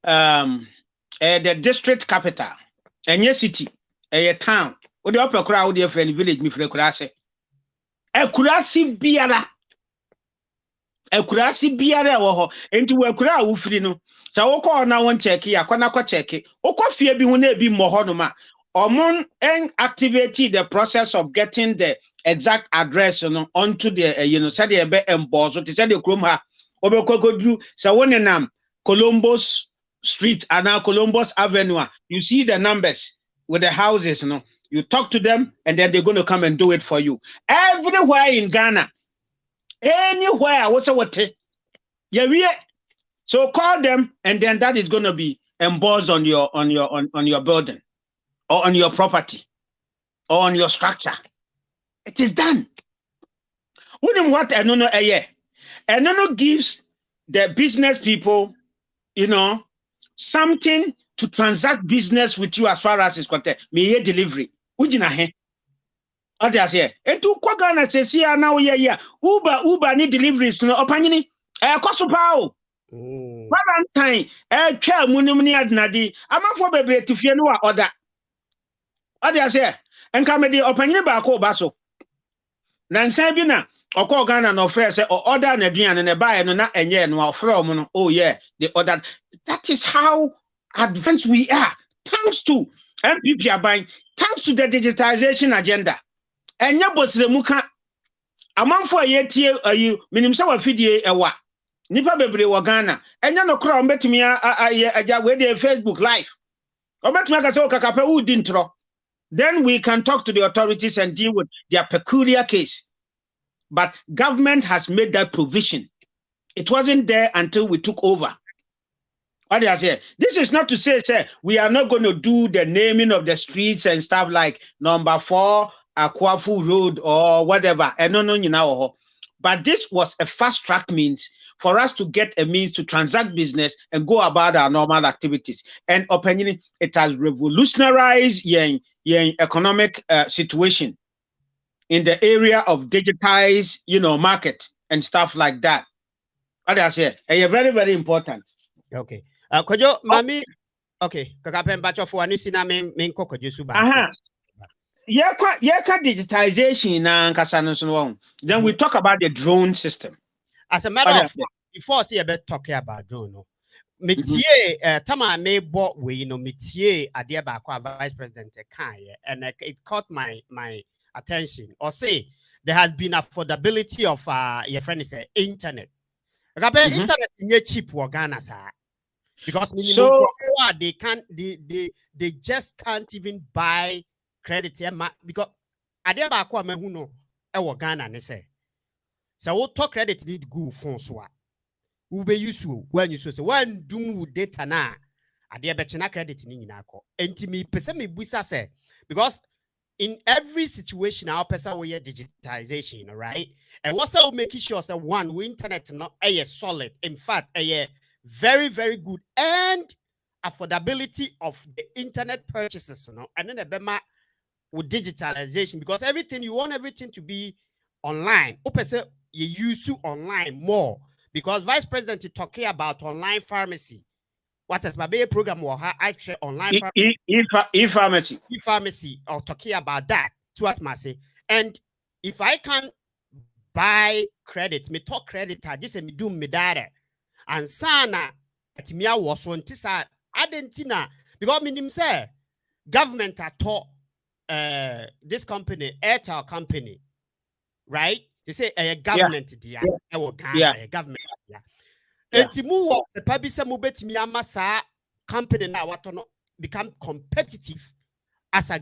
the district capital enye city a town o de upper crowd your friend village me free kurase e kurasi biara wo ho enti we kura a wo firi no sa wo ko na won check ya kwa na kwa check wo ko fie bi hu na bi mo ho no ma omon en activate the process of getting the exact address onto the said the be emboss to say the chrome ha obekogodru sa won nam Columbus Street and now Columbus Avenue, you see the numbers with the houses, you talk to them and then they're going to come and do it for you. Everywhere in Ghana, anywhere, so call them and then that is going to be embossed on your building or on your property or on your structure. It is done. What Enono a year? Enono gives the business people, something to transact business with you as far as it's concerned. Me delivery. Ujina he. Others here. Etu kwa Ghana says here now Uber need deliveries no opanyini. Koso pao. Valentine twa munimni adnadi. Amafo bebre tifie no order. Others here. Enka me di opanyini ba ko baso. Nansan bi na Oko Ghana no frɛ say order na aduane na buy no na enye no ofrɛ mo no oh yeah they ordered. That is how advanced we are thanks to MPP aban, thanks to the digitization agenda. Enya bosre muka amanfo ayetie ayi minim sɛ wafidie ewa nipa bebre wo Ghana enya no kra ombetumi agya we dey Facebook live ombetumi aka sɛ okakapa udi ntro. Then we can talk to the authorities and deal with their peculiar case. But government has made that provision. It wasn't there until we took over. What do I say? This is not to say we are not going to do the naming of the streets and stuff like number 4 Akwafu Road or whatever. No. But this was a fast track means for us to get a means to transact business and go about our normal activities. And opinion, it has revolutionized economic situation in the area of digitized, market and stuff like that. What I say, very, very important. Okay. Kojo, mami. Okay. Kakapen bacho for anisina men koko jesuba. Yeka digitization na nkasa no. Then we talk about the drone system. As a matter of before I see a bit talking about drone, no. Metie tama me bought we metie adia ba kwa vice president and it caught my attention. Or say there has been affordability of your friend is internet. Internet is cheap for Ghana, sir. Because they just can't even buy credit because adia ba kwa me huno e Ghana ne say. So we talk credit need go phone so. Ube useful when you say when do data na adia be chena credit ni nyina ko. Enti me pese me busa say because in every situation, our person will digitization, right? And what's up making sure that one, we internet not a solid, in fact, a very, very good and affordability of the internet purchases, and then the bema with digitalization because you want everything to be online. Opese you use to online more because Vice President is talking about online pharmacy. What is my program or actually online e-pharmacy. E-pharmacy or talking about that to what I say. And if I can buy credit, me talk credit, I just me do me data. And sana at me was one tisa Argentina because me say government at taught this company, Airtel company, right? They say a government a government. Etimu the pabisa mubet miyamasa company na watono become competitive as a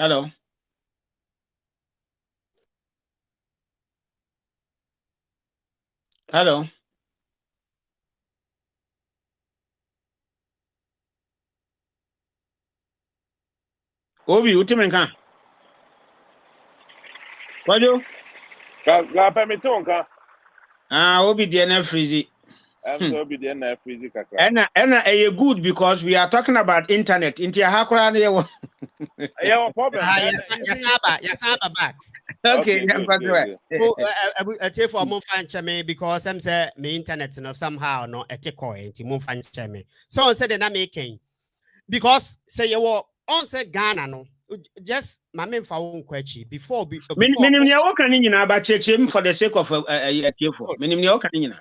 Hello. Hello. Obi, utimenka. Kwajo? Ka permit onka. Obi DNA freezy. I'm so be there na freezy kakra. And good because we are talking about internet. Inti hakura ne. Yeah, problem. Yasaba back. Okay, good. Oh, I tell for more fan chame because I'm say me internet no somehow no etiko enti more fan chame. So on said na making because say you were on say Ghana no just my main for one question before Minim ne woka ni nyina ba chechem for the sake of atiefo. Minim ne woka ni nyina.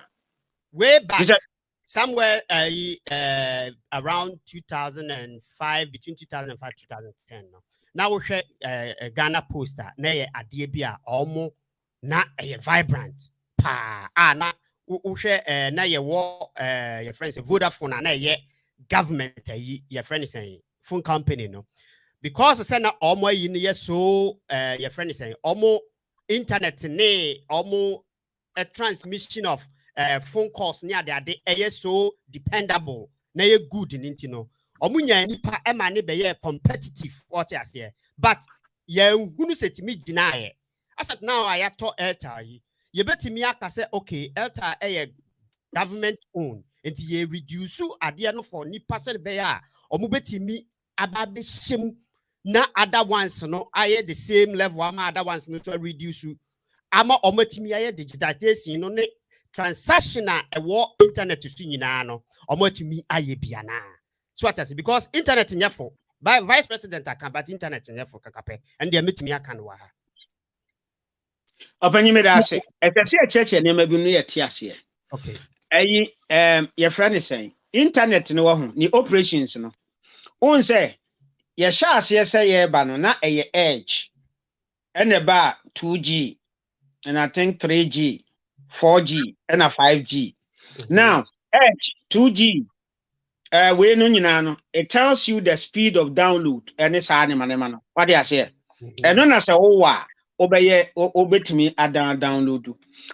Way back somewhere around 2005 between 2005 2010 no. Now we share Ghana poster na ye adie bi a omo na vibrant pa na we share na ye wo your friends Vodafone na ye government your friends saying phone company no because say na omo yi ne so your friends saying omo internet ne omo a transmission of phone calls near the so dependable na ye good in intino omunya nipa e ma ne be ye competitive what as here but ye hunu setimi gina ye asat now I to Airtel ye betimi aka say okay Airtel government owned and ye reduce ade no for nipa se be ya omu betimi ababe shem na other ones no aye the same level ama other ones no to reduce ama omatimi aye digitization no ne transactional internet to nyina no omatimi aye bia na so what I say because internet nyefo by vice president aka but internet nyefo kakape and they metimi aka no wa ha Opanyi me da se etese cheche ne mabi no ye te ase okay ayi your friend is saying internet no wo ho ni operations no on say ye sha ase say ye ba no na eye edge and ba 2G and I think 3G 4G and a 5G now edge 2G we no nyina no it tells you the speed of download and it's anima no what they say and no na say wo obetimi download.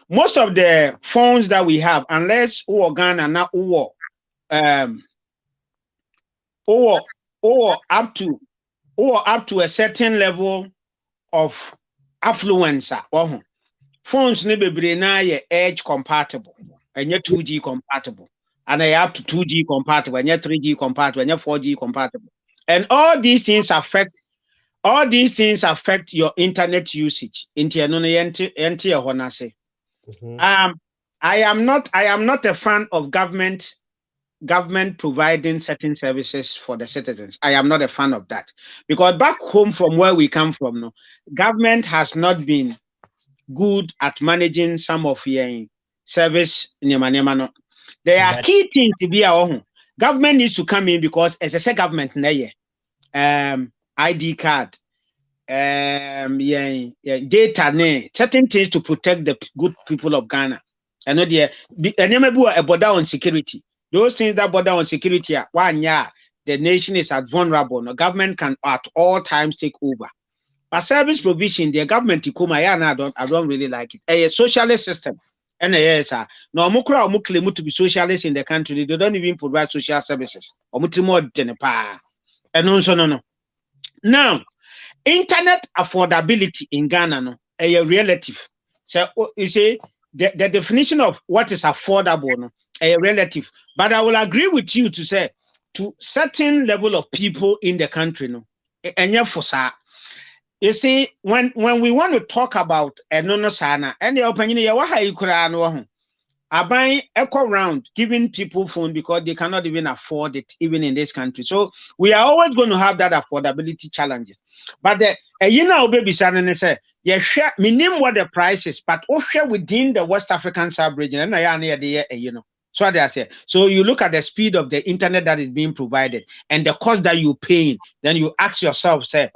Most of the phones that we have, unless Ghana na up to a certain level of affluence, phones ne bebre na ye edge compatible, and yet 2G compatible, and they up to 2G compatible, and yet 3G compatible, and yet 4G compatible, and all these things affect your internet usage. I am not a fan of government providing certain services for the citizens. I am not a fan of that because back home from where we come from, no, government has not been good at managing some of your service. There are key things to be our own. Government needs to come in because as I say, government ID card, data, certain things to protect the good people of Ghana. And a border on security. Those things that border on security are the nation is at vulnerable. No government can at all times take over. But service provision, the government to come, I don't really like it. A socialist system. And yes, no mukra claim to be socialist in the country. They don't even provide social services. Or more and no. Now, internet affordability in Ghana no a relative. So you say the definition of what is affordable no a relative. But I will agree with you to say to certain level of people in the country no you see when we want to talk about no sana and the opinion ya waha ikura no Abai echo round giving people phone because they cannot even afford it even in this country. So we are always going to have that affordability challenges. But baby say yeah share minimum what the price is, but share within the West African sub-region and so they say. So you look at the speed of the internet that is being provided and the cost that you paying, then you ask yourself, say,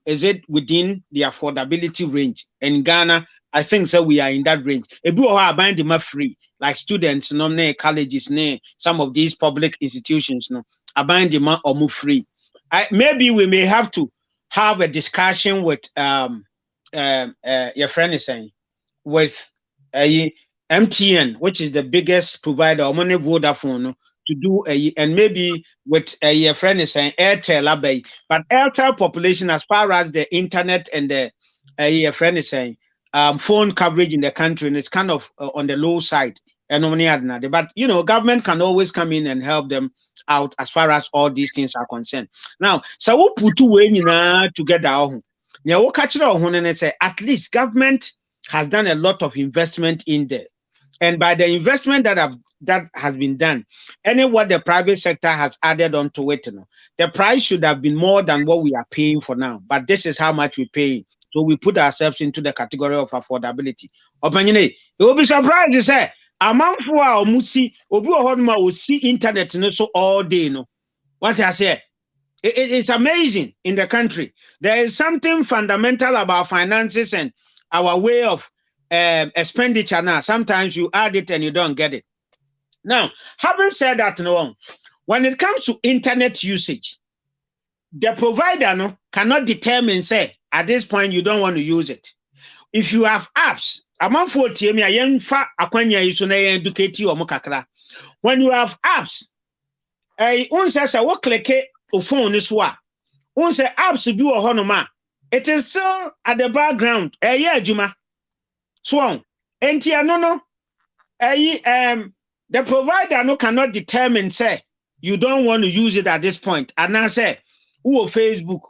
is it within the affordability range? In Ghana, I think so we are in that range. If we are buying them free, like students, colleges, some of these public institutions, are buying them or move free. Maybe we may have to have a discussion with your friend is saying with MTN, which is the biggest provider of money Vodafone, to do and maybe with your friend is saying Airtel, but Airtel population as far as the internet and the your friend is saying phone coverage in the country, and it's kind of on the low side. But government can always come in and help them out as far as all these things are concerned. Now, so we put two way together. At least government has done a lot of investment in there. And by the investment that has been done, what the private sector has added onto it, the price should have been more than what we are paying for now. But this is how much we pay. So we put ourselves into the category of affordability. Opinion, you will be surprised to say, amount for our musi, obi see internet so all day. What I say, it's amazing in the country. There is something fundamental about finances and our way of expenditure now. Sometimes you add it and you don't get it. Now, having said that, when it comes to internet usage, the provider cannot determine, say, at this point you don't want to use it. If you have apps, when you have apps, phone is what apps be honoma. It is still at the background. Juma. So, the provider cannot determine, say, you don't want to use it at this point. And I say, who Facebook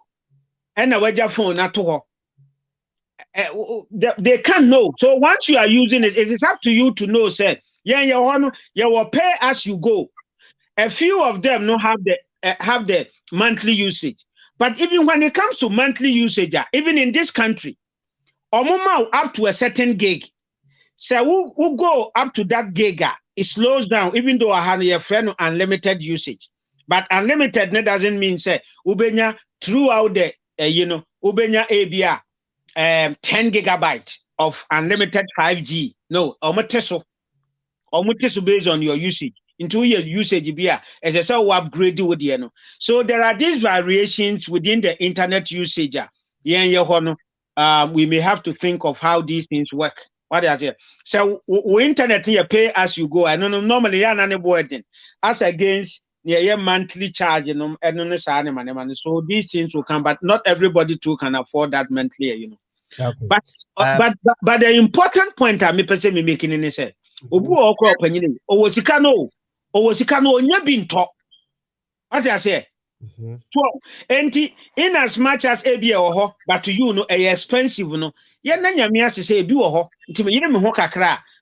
and a wedge phone at all. They can't know. So once you are using it, it is up to you to know, say, you will pay as you go. A few of them have the monthly usage. But even when it comes to monthly usage, even in this country, up to a certain gig, so we'll go up to that gig, it slows down, even though I have a friend unlimited usage. But unlimited doesn't mean, say, ubenya throughout the, ubenya ABR, 10 gigabytes of unlimited 5G. No, omoteso based on your usage. Into your usage, as I said, we upgrade with the. So there are these variations within the internet usage. We may have to think of how these things work. What is it? So internet you pay as you go. I don't know normally as against monthly charge, so these things will come, but not everybody too can afford that monthly, Okay. But the important point I'm making in this, what I say. So, in as much as ABA but to you, expensive, say,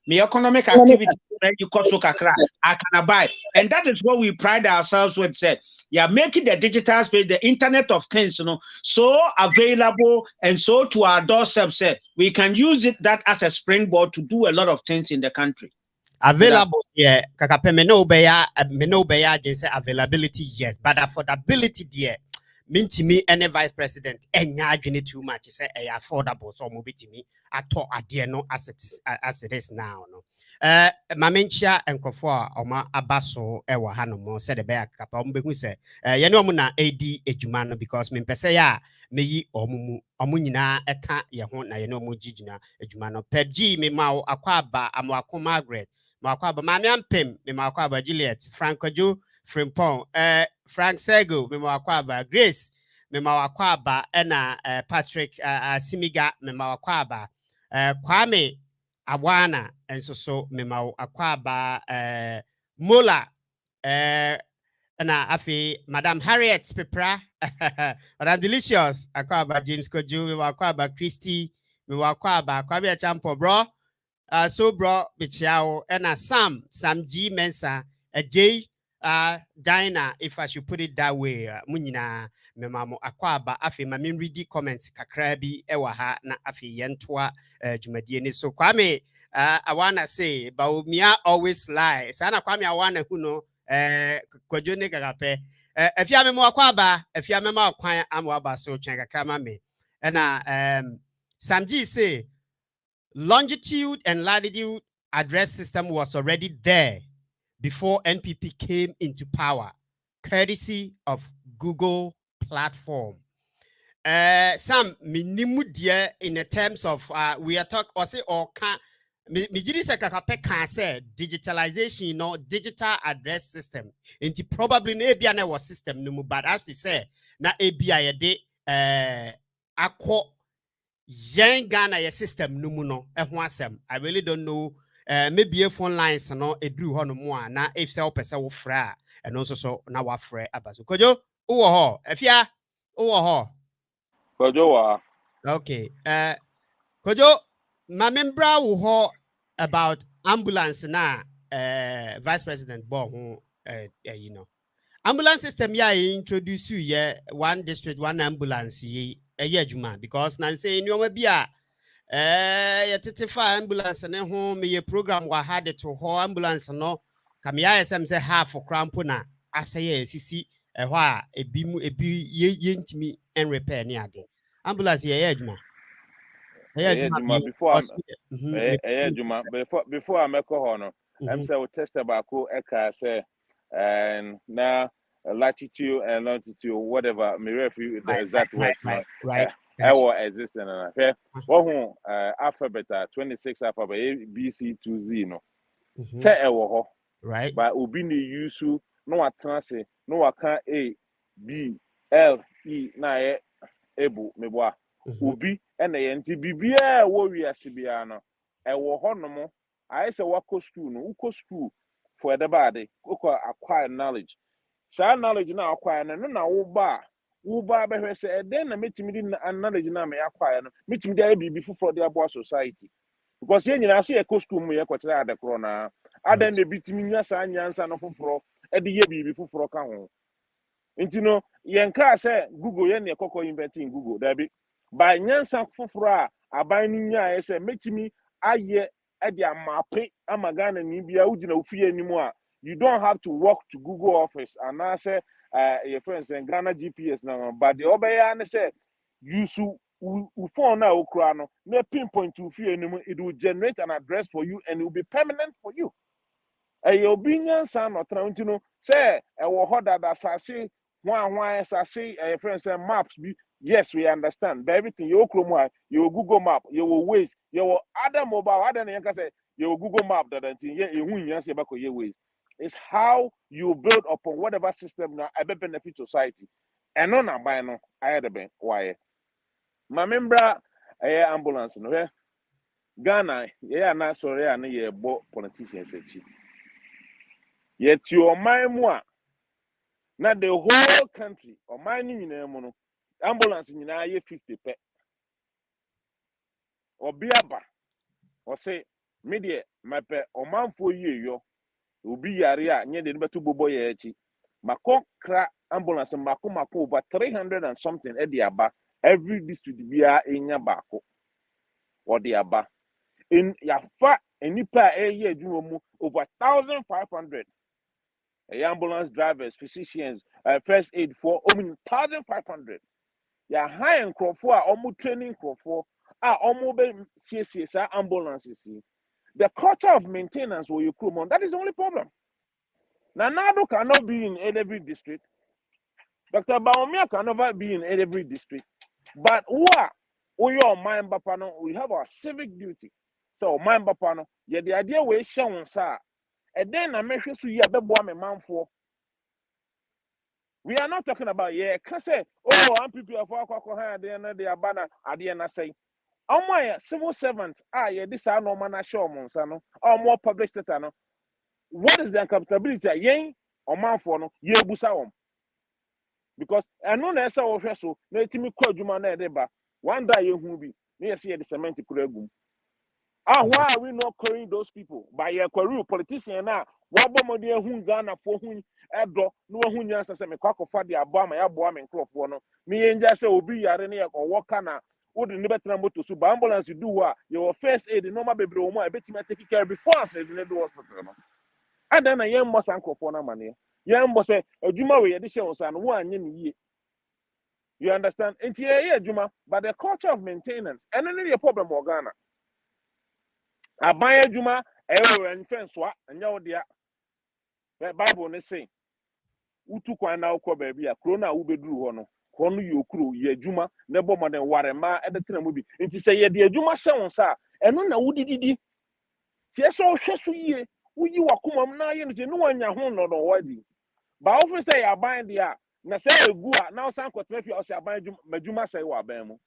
my economic activity, you cost so kakra, I can buy. And that is what we pride ourselves with, said. Making the digital space, the internet of things, so available and so to our doorstep, said we can use that as a springboard to do a lot of things in the country. Available, yeah. Kakape me no beya they say availability, yes, but affordability, dear. Mean to me, any vice president, any too much, say affordable, so move to me. I thought I dear no as it is now, no. Mamencha and Crawford Oma Abaso Ewa Hanomo said the bear kapa who say muna AD ejumano because me peseya me yi omunina eka ye ho na mu jijuna ejumano PG me ma akwaba amwako Margaret ma akwaba mame ampem me ma akwaba Juliet Franco Jo Frimpon Frank Sego me ma akwaba Grace me ma akwaba ena Patrick Simiga me ma akwaba Kwame Awana and so mema akwaba Mola na afi Madam Harriet Pepra Madam Delicious akwaba James Koju mema akwaba Christy mema akwaba Kwabia Champo bro so bro bichiao na Sam G Mensa J Dinah, if I should put it that way, Munina, Memamo Akwaba, Afi, Mamin read comments, Kakrabi, Ewaha, na Afi Yentwa, Jumadiani. So, Kwame, I wanna say, Bawumia always lie. Sana Kwame, I wanna who know, Kojone Gagape. If you have more Akwaba, if you have more quiet, I'm waba so Changakamame. And Sam G say, longitude and latitude address system was already there before NPP came into power, courtesy of Google platform. Sam minimum dear in the terms of we are talk or say or can me jiri se kakape can say digitalization, digital address system. Into probably na ebia na was system no mu, but as we say na ebia ye de akọ yen Ghana ye system no mu no ho asem. I really don't know. Maybe a phone lines no edru ho no mu a na if say opese wo fra and also so na wa fra abaso. Kojo wo ho afia wo ho. Kojo Okay. Kojo, my member wo about ambulance na Vice President Bo ambulance system ya introduce you one district one ambulance ye adwuma because na say nneoma bi a ye tetefa ambulance ne ho me ye program wa had to ho ambulance no kam ya esem say half crampo na aseye sisi ho a ebi ye ntimi en repair ne ade ambulance ye adwuma Juma before I make no I'm say we test about eka say and now latitude and longitude whatever me refer the exact words right our existing and okay wo alphabet 26 alphabet A B C to Z no say e wo ho right but obi ni use no atena se no waka A B L E na e ebu meboa obi ena ye nti bibia wo wiase bia no e wo honom ayi se wako school no uko school for the body uko acquire knowledge sa knowledge na acquire no na wo ba behwe se eden na metimi di knowledge na me acquire no metimi di bibi fuforo di abo society because ye nyina se e ko school mu ye ko tira adekro na adan na bitimi nya sa nyansa no fuforo e di ye bibi fuforo ka ho nti no yen ka se Google ye na ekoko inventing Google dabi by nyansa fuforo a aban ni nya se metimi aye e di amape amagana ni bia ugina ofie nimu a you don't have to walk to Google office and I say your friends and Ghana GPS now but the obeya ne say you su phone na okra no na pinpoint to ofie nimu it will generate an address for you and it will be permanent for you your nyansa no trantino say e wo hoda da sase hwan sase your friends say maps be yes we understand but everything you okro your Google map your Waze your other mobile other than you say your Google map that ye ehun nyansa ba ko ye Waze. It's how you build upon whatever system now I benefit society. And on a buy no I had a ben why. My member ambulance no Ghana, not sorry, and ye bought politicians. Yet your my moi, not the whole country or mining in a mono ambulance in ye 50 pe or biaba or say media my pe or man for you. Ubi yaria nye de betu bobo ye echi mako kra ambulance mako over 300 and something e di aba every district bia enya bako or di aba in ya fa enipa ye adwuma mu over 1,500 ambulance drivers physicians first aid for 1,500 ya high enkrofo a omu training enkrofo a omu be CSA ambulances the culture of maintenance will you come that is the only problem. Now, Nado cannot be in every district. Dr. Bawumia can never be in every district. But we are mind bapano, we have our civic duty. So mind bapano, yeah, the idea we show sir. And then I make sure you have a man for. We are not talking about can say, I'm people of our they are banner at the end I say. Oh my civil servants, this are no man show monsano, or more public data. What is the accountability? Yen or man for no ye busa because I know na esa wo hwe so na etimi kwa adwuma na edeba one day you hu bi na yesi ye the cement kuragum why are we not calling those people by your career politician na wa bomode hu Ghana fo hu edo no hu nyansa se me kwakofa de abo ama ya bo am nkrofo no me yenja se obi yare na ye ko woka na wo de ne betena moto so ba ambulance do a your first aid no ma bebre wo mu a betima take care before as in the hospital no ada na ye mmo sankrofo na mane ye mbo se adwuma we ye de hye wo sa no wo anye ne yie. You understand? It's Juma, but the culture of maintenance, and then the problem of Ghana. I buy a Juma, and fence what, and you dear. The Bible is saying, Utu kwa na uko baby, a crona ube drew ono, kono yokuro ye adwuma na bo mo den ware ma e de tena mu bi nti se ye de adwuma hye won sa eno na wudididi tie so hwe so yie uyi wakomam na ye no je no wanya ho no no wadi ba ofi say ya ban dia na say egu a na osan kwotena fi o say aban madwuma say wa ban mu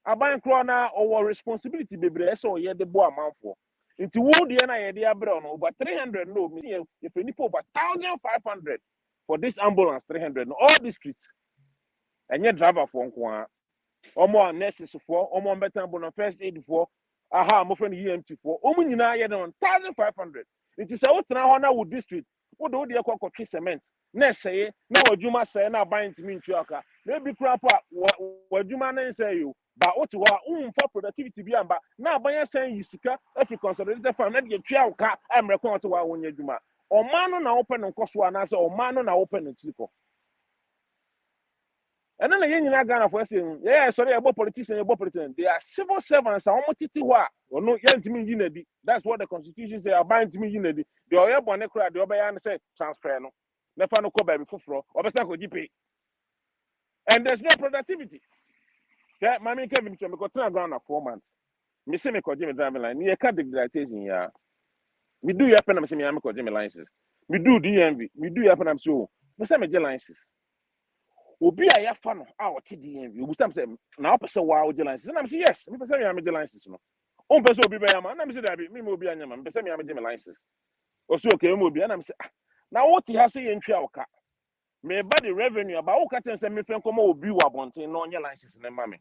aban kro na owo responsibility bebre so ye de bo amanfo nti wo de na ye de abre no over 300 no me if any over 1500 for this ambulance 300 no all districts enye driver for nko a omo nurses for omo better ambulance first aid for aha mo friend EMT for omo nyina ye de 1500 nti say wo tena ho na wo district wo de ekwa cement na sey na wadwuma sey na ban ntimi ntwi aka na bi kura pa wadwuma na sey yo ba wo te ho a umfa productivity bi amba na aban sey yisika afi consolidated farm na de twa aka amre kon to wa wonya dwuma oman no na wo pe no nkoso ana sey oman no na wo pe no tiko and then yen nyina Ghana for saying yeah sorry about politicians they are civil servants and omotiti ho a no yentimi yinadi that's what the constitution say about yentimi yinadi the oye bone kura the obeya na say transfer no nefa no ko ba bi foforo obesa ko gipe and there's no productivity yeah mami Kevin me ko tena Ghana 4 months me say me ko give me driving line me ka digitization ya me do ya pena me say me ko give me license me do DMV me do ya pena me so me say me get license obi a ya fa no a o te DMV obi tam say na o pese wa o get license na me say yes me pese me am get license no o pese obi be ya ma na me say da bi me obi anya ma me pese me am get license o so okay me obi na me say na wo ti ha say ye ntwa oka me ba the revenue about wo ka ten say me fen komo obi wa bonten no onye license na ma me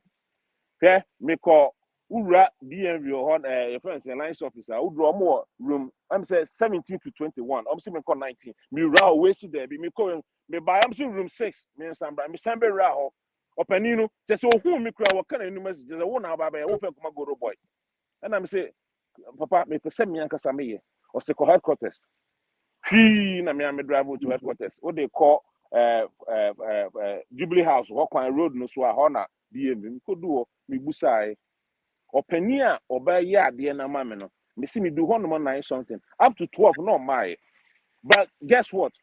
okay me ko ura DMV or your friends license officer udro mo room I'm say 17 to 21 I'm say me ko 19 me ra we see there be me ko me buy am say room 6 me sambra me sambe ra ho opaninu just so hu me kura wo kana enu message just wo na ba ba wo fen koma go boy and I'm say papa me pese me anka me ye o say ko headquarters na me am drive to headquarters what they call Jubilee House Walkwan Road no so a hona DMV ko do me busai openia oba ya de na ma me no me see me do 109 something up to 12 no my but guess what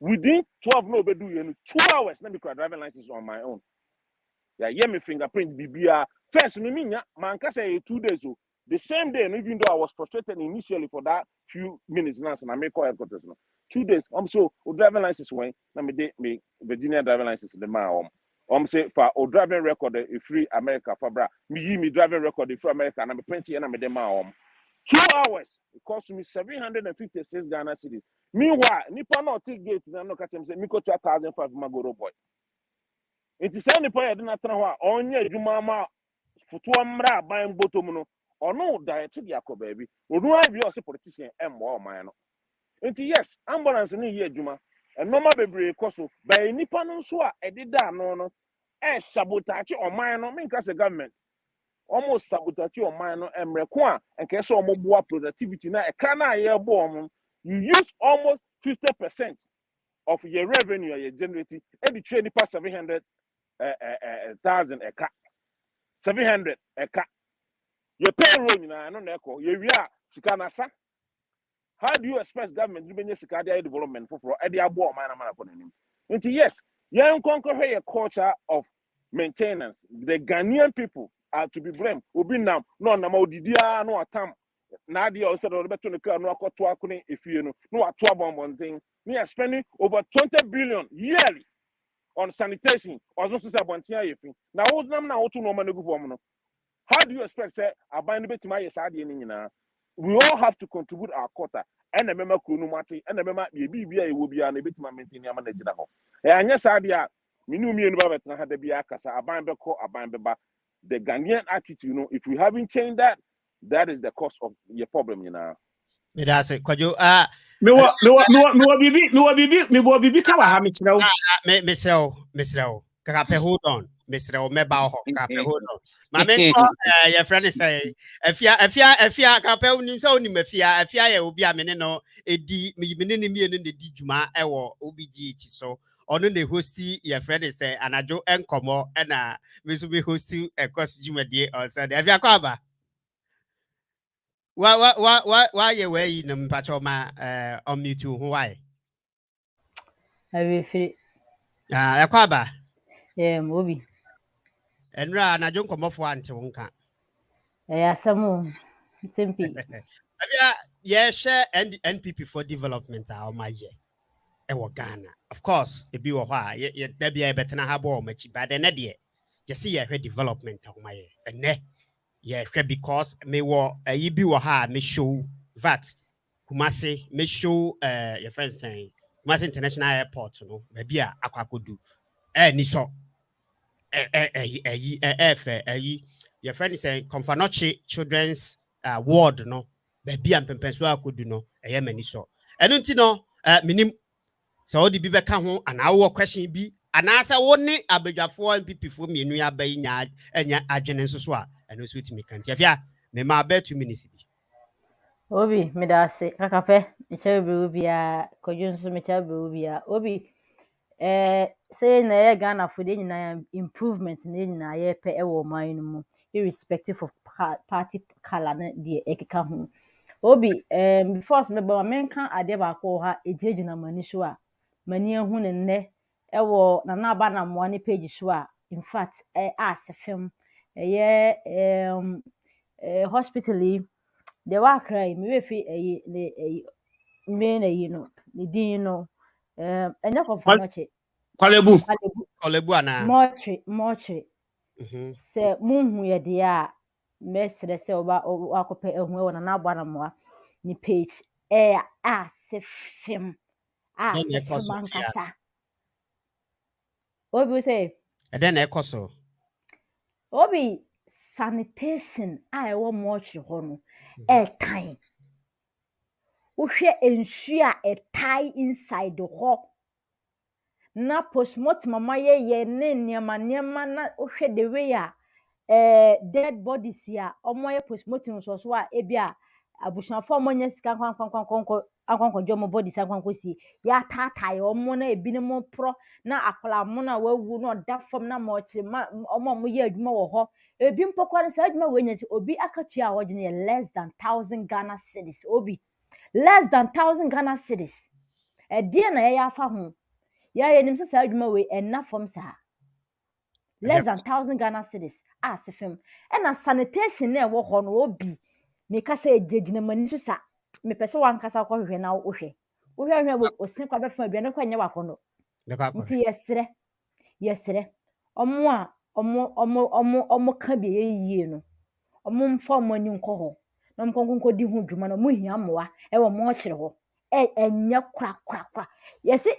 within 12 no be do you 2 hours na me driving license on my own yeah me fingerprint bibia first me minya man ka say 2 days so the same day even though I was frustrated initially for that few minutes now and I make call headquarters no 2 days so driving license when na me Virginia driving license the man say for o driving record a free America for bra me driving record a free America and I'm 20 and I'm the man 2 hours it cost me 756 Ghana cedis meanwhile nipa no take gate na no catch him say me go 2,500 magoro boy it is any point na tena ho a onye adwuma ma futu amra ban botom no ono direct dia ko baby onu abi o se politician emmo o man no enti yes ambulance ni ye adwuma enoma bebre koso by nipa no so a edida no no sabotage o man no me se government almost sabotage o man no emreko a enke se o moboa productivity na e ka na ye bo om you use almost 50% of your revenue you generate e be trade nipa 700,000 eka 700 eka your payroll na no na eko ye wi a sika na sa. How do you expect government to be sika dey development for e dey abo o man na man ko nanim nti yes yen conquer a culture of maintenance the Ghanaian people are to be blamed obi nam no na ma odidia no atam na dey o say do beto ne ka no akoto akone efie no no ato abonbonten we are spending over 20 billion yearly on sanitation or no so say abonten ayefi na wo nam na wo to no ma na gu fom no. How do you expect say aban no betima yes ade ni nyina? We all have to contribute our quota and remember kunumati and remember bibia e wo bia na betima maintain am na gina ho e anya sa ade a minu mienu ba betna ha da bia kasa aban beko aban beba the Ghanaian attitude if we haven't changed that is the cause of your problem me da se kwajo me bibi ka wa ha me kira wo me sell kaka pe hold on Mr. Omeba ho kaka pe hold on ma me ko your friend say afia kaka pe unim say unim afia ye obi amene no edi me ne mienu ne di djuma e wo obg chi so ono ne hosti your friend say anajo enkomo e na me so be hosti e course djumade on Sunday afia kwa ba wa ye we no mpacho ma on mute ho why I will free. Yakwa ba Obi. And na John come off one to Wonka. Some simple. Yeah, share NPP for developmental my year. Ghana. Of course, it be why there be a better habo much bad than idea. Just see a development of my year. And ne, yeah, because me wa a be me show that Kumasi me show your friends saying Kumasi International Airport, no, maybe a aquacodu. Niso your friend is saying Confanochi Children's Ward, no, baby and Pempenswa could do no, a yemeni so. And don't you know, minim. So the bibe ka ho and our question be and answer only abegafo and people for me nua ba nya enya adwene so a eno so timi kan tia me ma ba 2 minutes bi Obi, me da se kakape, echebe obi a kodun so me chebe obi a obi say na ye Ghana for the nyina improvement na nyina ye pe e wo man no mu irrespective of party color na de ekeka ho. Obi before me ba men kan ade ba ko ha ejejina mani so a mani ehu ne nne e wo na aba na mo ne page so a in fact asefem hospital the wa cry me we fi me na yi no the din no enya Confanochi Kwalebu ana moche se munhu ye de a mesre se oba akope ehu e wona na agba na moa ni page asefem ankasa obi say and then ekoso obi sanitation a ewo moche ho no time uhwe ensu a etai inside ho na postmortem mama ye ne niema na uhwe the way a dead bodies ya omoye postmortem so a ebia abusuafo omonye sika kwankwankwankwankwa jomo bodies kwankwosi ya tataye omo na ebinimo pro na akola mo na wawu na oda fom na ma ochi omo ye adwuma wo ho ebi mpokwa ne sa adwuma we nya obi akatua a wogene less than 1000 Ghana cedis obi less than 1000 Ghana cedis die na ya afa ho ya ye nim se sa adwuma we enna fom sa less than 1000 Ghana cedis asefem na sanitation na ewo ho no obi me ka say ejegina mani so sa me pese wan kasa ko hwehwe na wo hwe osin kwa be fa aduane kwa nya wakono nti yesre omo ka bi yeye no omo mfa mani nko ho na mkonkonko di hu dwuma no mo hia moa ewo mo kire ho enya kra yesi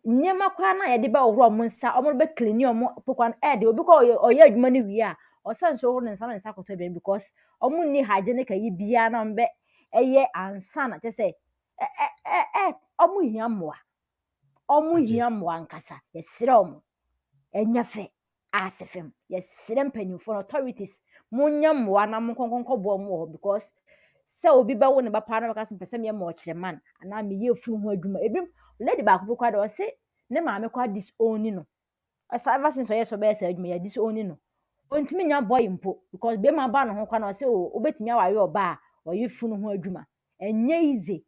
nyema kra na ye de ba ohro mo nsa omo be clean omo pokwan de obi ko oye adwuma no wi a osan so ho nsa na nsa koto be because omo ni hygienic yi bia na mbe eye ansa na te say omo hia moa nkasa yesire omo enya fe asefem yesire mpanyimfo authorities munya moa na mkonkonko bo omo because se obi ba wo ne ba pa na ka pese me ma okire man ana me ye funu ho adwuma ebi lady ba ko kwa do se ne ma me kwa disown no ever since oye so be se adwuma ya disown no ontimi nya boy mpo because be ma ba no ho kwa na se obetimi awaye oba a oye funu ho adwuma enye ize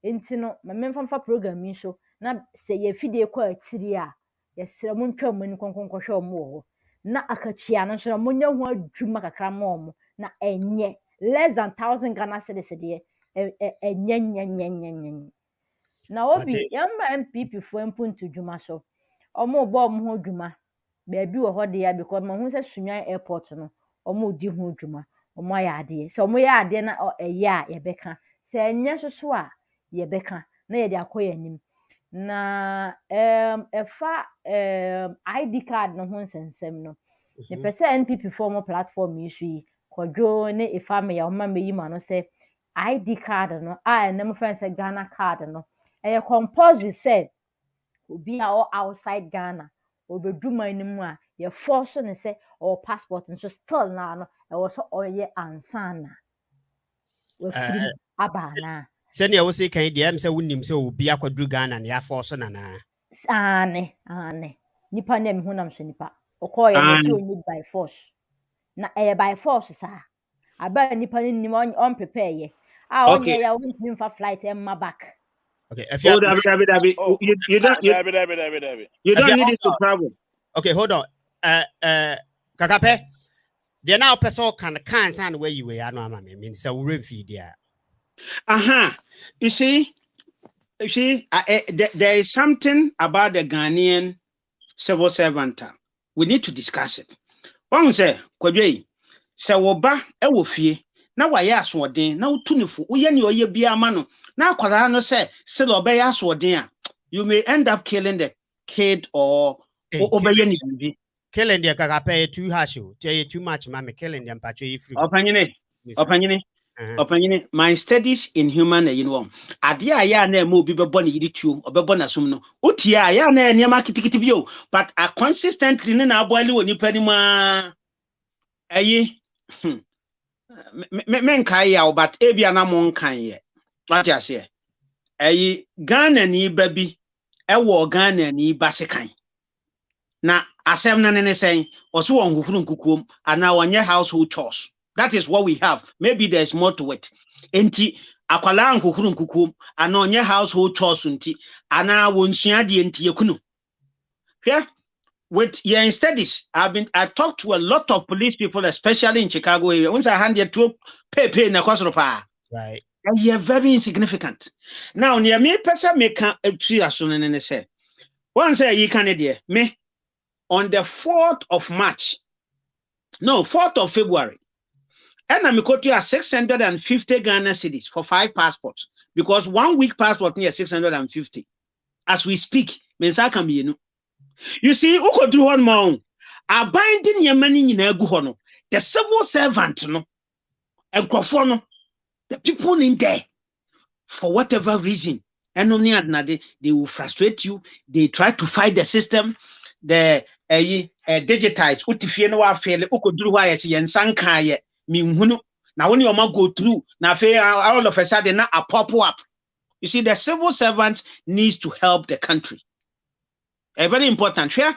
enti no ma memfa program yi so na se ye fidie kwa akiri a ye sere mu ntwa mu ni konkonko hwe omo ho na akachia no so mo nya ho adwuma kakra ma omo na enye less than 1000 Ghana cedis de enye na obi yamba MPP fo mpuntu dwuma so omo bo omo ho dwuma ba bi wo ho de ya because ma hu se Sunwan airport no omo di ho dwuma omo ya ade se omo ya ade na eye a ye beka se enye soso a ye beka na ye de akoya nim na efa ID card no ho nsensem no ne pese NPP form platform yi kodwo ne ifame ya oma meyi ma no se ID card no nem friend say Ghana card no compulsory said obi a outside Ghana obeduma nimu a ye force ne say or passport so still na no was so oye ansana we free abana send ya wo say kan dia em say wonim say obi akwadru Ghana na ya force na na ane nipa na me hunam so nipa okoye no so only by force na by force sa aba nipa ni nim on prepare ye onye ya won't mean for flight emma back okay if you you don't need it to travel Okay, hold on. Kakape. They now person can sign where you were. No, I mean, so we feed there. You see, there is something about the Ghanaian civil servant. We need to discuss it. One say, Kwadwe, se woba e wo fie na waye asoden na utunifo uye ni oye bia ma no na akwara no say se lo be asoden a you may end up killing the kid or obeye ni bibi. Killing the Kakape too harsh. Too much, mammy. Killing them, patchy free. Opanyine, my studies in human ade aya na emo bi bebo na yidi tuo obebo na som no otia aya na eniema kitikiti bio but a consistently na aboali woni pani ma ayi men kai ya but ebia na mo nkan ye what you say ayi Ghana ni ba bi ewo Ghana ni ba sekan na asem na ne sen oso won huhuru nkukuom ana wonye household chores. That is what we have. Maybe there's more to it. Enti akwala nkuhuru nkukuom ana onye household chores nti ana wonsua de enti yekunu. Here with your studies, I talked to a lot of police people, especially in Chicago area. Once I handed to pay na kwasropa. Right. And you're very insignificant. Now, near me, person make a tree as soon as say. Once you can me on the 4th of March, no, 4th of February, and I'm going to 650 Ghana cedis for 5 passports because 1 week passport near 650. As we speak, mensa can be you see, who could do one more? A binding your money in a guhono, the civil servant, no, and crofono, the people in there, for whatever reason, and only they will frustrate you, they try to fight the system, the digitize, utifino wa fele, uko do why I see and sankaye, minhuno. Now when you go through, now all of a sudden now a pop up. You see, the civil servants needs to help the country. A very important here.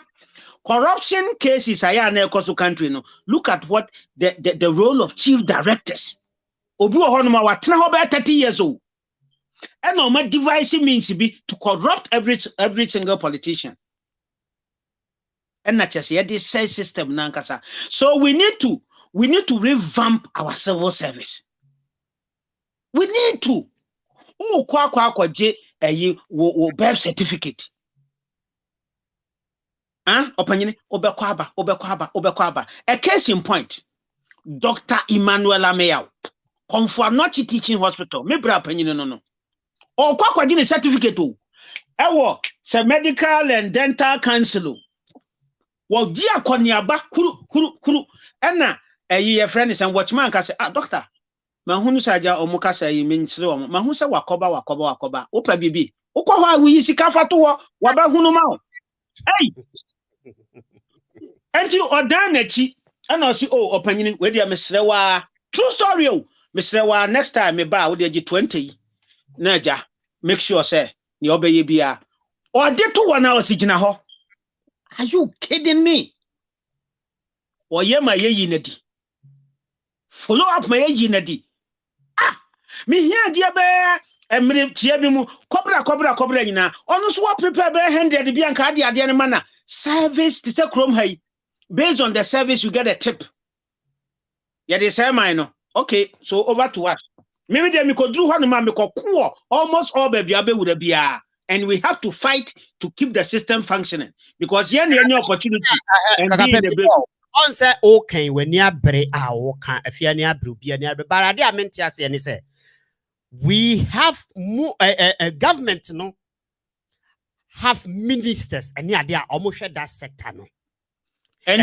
Corruption cases are in the country. No, look at what the role of chief directors. Obi ohonoma watena ho 30 years old. And no my device means to be to corrupt every single politician. And not just here this system nankasa. So we need to revamp our civil service. We need to. Oh, kwa je wo birth certificate. Opanyini obekwaba. A case in point. Dr. Emmanuel Ameyaw. Comfort Teaching Hospital. Me bra opanyini no. O kwa gini certificate o. Ewo se medical and dental council. Wo di akoniaba kuru. Ena ye friend is and watchman ka say doctor. Mahunu saja omuka say menchire o. Mahu se wakoba. Opa bibi. Ukwa ho awi sika fato ho. Waba hunu ma o. Hey. And you ordinachi and also opinion where you Mr. True story. Mr. Next time me ba we 20 naja make sure say you obey bia or did 2 1 hour sigina ho. Are you kidding me? Or ye my ye nadi. Follow up my ye nadi. Me here dear bear and me tiabimu cobra yina. On so prepare bear handed the bianca the mana service to say chrome hay. Based on the service, you get a tip. Yeah, they say mine. Okay, so over to us. Maybe they could do one man because almost all baby would be and we have to fight to keep the system functioning because here any opportunity and be in the on say okay when you break can if you near brubia near but I did meant to say we have more government no have ministers and yeah they are almost share that sector no. And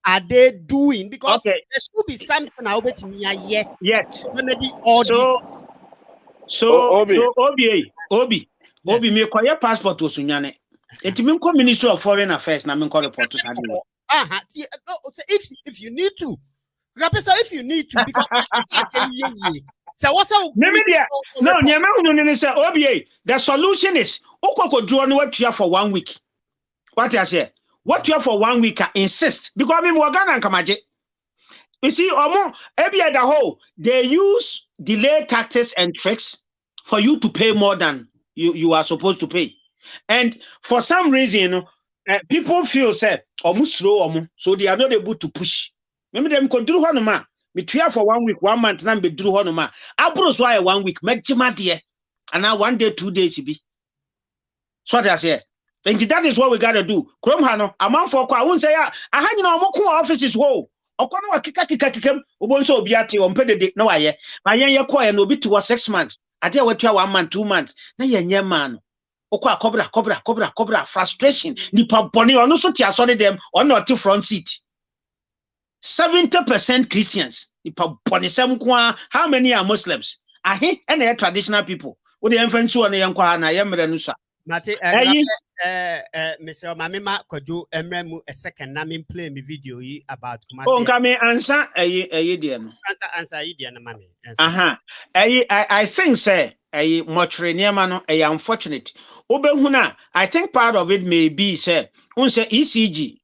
are they doing? Because okay. there should be something I will bet me yet. So Obi me kwaya passport to Sunyane. It mean Ministry of Foreign Affairs na me call report to Sadie. If you need to. If you need to because so what's up? No, Obi, the solution is Okoko draw no what you for 1 week. What I say? What you have for 1 week, I insist. Because I mean, Wagana and Kamaje. You see, every other whole, they use delay tactics and tricks for you to pay more than you are supposed to pay. And for some reason, people feel say almost slow, so they are not able to push. Maybe them could do one me try for 1 week, 1 month, and be do honoma. I brought why 1 week, make dear, and now 1 day, 2 days be. So that's it. And that is what we gotta do. Krom hano, a man for I won't say I had no more offices whoa. Okono kika ubonso obiati on pede no aye. My young quiet no bit to 6 months. I dare what 1 month, 2 months. Na ye man. Okwa cobra frustration. Nipa boni ono so tia so them on not front seat. 70% Christians. Nipa boni sem kwa. How many are Muslims? Ahe and traditional people. Wo the influence on the yankwa na yemre no sa. Mate, Mr. Mamima Kojo Emremu a second naming play me video about Kumasi. Oh, come answer answer Idian money. I think say a mortuary near a unfortunate. Obehuna, I think part of it may be say unse ECG.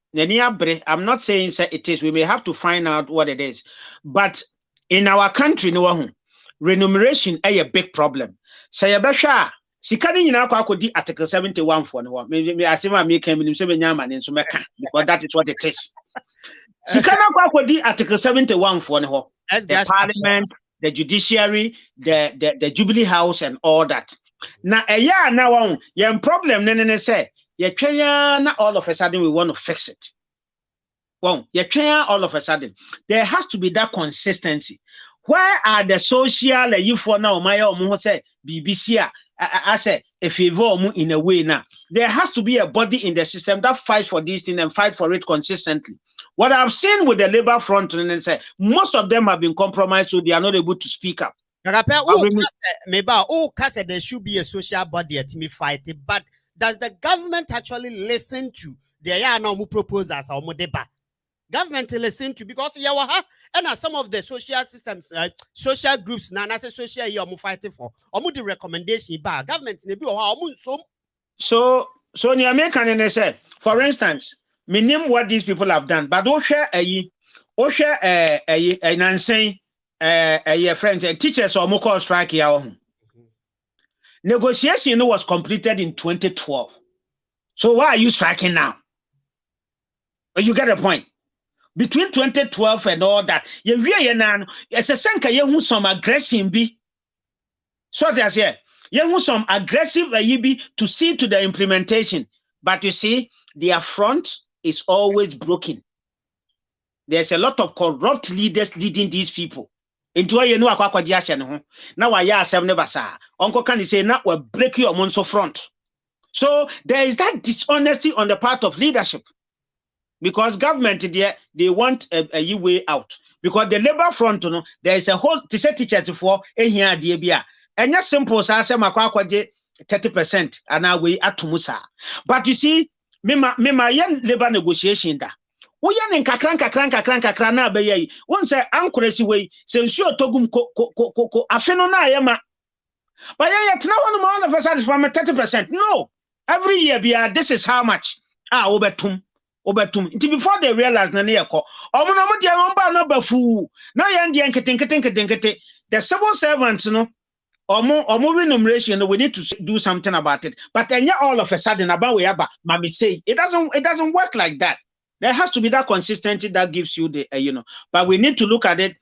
I'm not saying say it is, we may have to find out what it is. But in our country, no remuneration is a big problem. Say a Sikani nyina kwa akodi article 71 for no me asema me kan minim se benya mane nso meka because that is what it is. Sikana kwa akodi article 71 for no the parliament, the judiciary, the Jubilee House and all that. Na eya na won your problem ne say ye twa na all of a sudden we want to fix it. Well, ye twa all of a sudden there has to be that consistency. Where are the social you for now my say BBC I say if you in a way now, there has to be a body in the system that fights for this thing and fight for it consistently. What I've seen with the labor front and say most of them have been compromised, so they are not able to speak up. Maybe there should be a social body at me fight it, but does the government actually listen to the no proposals or deba? Government listen to because and some of the social systems, social groups, na say social you are fighting for. The recommendation ba government So the American said, for instance, me name what these people have done, but share a friends and teachers or more strike here. Negotiation was completed in 2012. So why are you striking now? But you get a point. Between 2012 and all that, it's a senka you some aggression be. So there's here, you some aggressive be to see to the implementation. But you see, their front is always broken. There's a lot of corrupt leaders leading these people. Into you know now I never saw. Uncle can say now will break your monso front. So there is that dishonesty on the part of leadership. Because government they want a way out. Because the labor front, there is a whole teachers for here DBA. And just simple say 30% and now we at Musa. But you see, me young labor negotiation da. We yan in kakran na be one say ankuresi way since you togum ko afeno na yama. But yet now one of us is from 30%. No, every year this is how much obetum. Before they realize na yeko omo dia mba na bafu na yan dia nkete the civil servants omo remuneration we need to do something about it, but then all of a sudden about we aba mami say it doesn't work like that. There has to be that consistency that gives you the but we need to look at it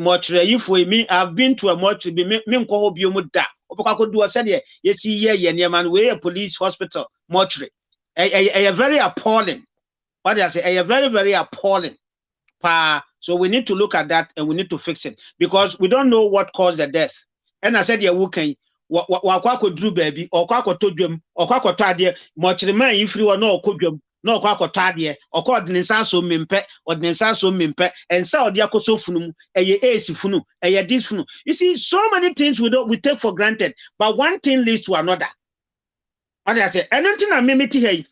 mortuary. If I've been to a mortuary me nko obi omu da obakako do said ye see ye man we a police hospital mortuary a very appalling. What I say, a very, very appalling. So we need to look at that and we need to fix it because we don't know what caused the death. And I said, "Yeah, okay, what drew baby or quack told them or quack tadia much the man if you are no codrum, no quack tadia or called Ninsaso Mimpe or Ninsaso Mimpe and saw the Akosofunum, a ye funum, a ye this funum. You see, so many things we take for granted, but one thing leads to another. What I say, I don't think I'm mimicking here.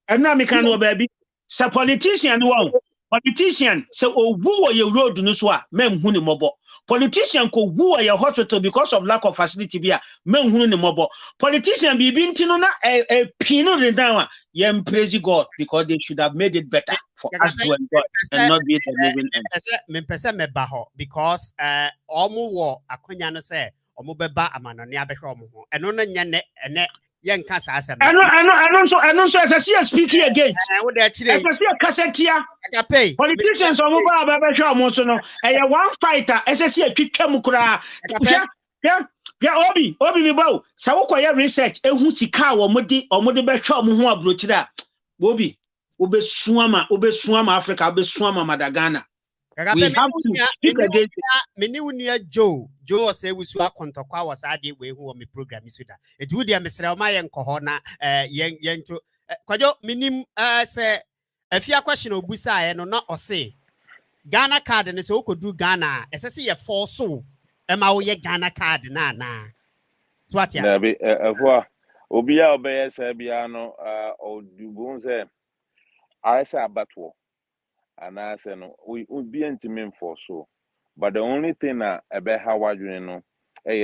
I'm not making baby. So politician so woo your road no so mem hu ne mobo. Politician ko woo your hospital because of lack of facility bia mem hu ne mobo. Politician be ntino na pino the down yem praise God because they should have made it better for us to enjoy and not be the living end. Me pese me ba ho because omo wo akonya no say omo beba amano ne abehwe omo ho eno no nya ne yen kasa asem I know so as I see speaking again. wo de As chire I see a cassetia. akape Politicians on mobile baby show almost no. And one fighter, as I see a kick mukura. Obi mi bow. Sa wo koye research ehu sika wo modi be hwa mo ho abrochira. Obi obesuama Africa, obesuama Madagana. We have to speak against it. Many unia Joe say we saw kontokwa was ade we hu me program isuda. It would ya mesra ma yen ko na yen to kwajo minim say afia question obusa ye no na ose Ghana card ne se okodu Ghana esese ye force so e ma wo ye Ghana card na so what ya be afwa obia obeye say bia no odubun say I say abatwo and I say no we be intimate for so but the only thing that ebe how wadwene no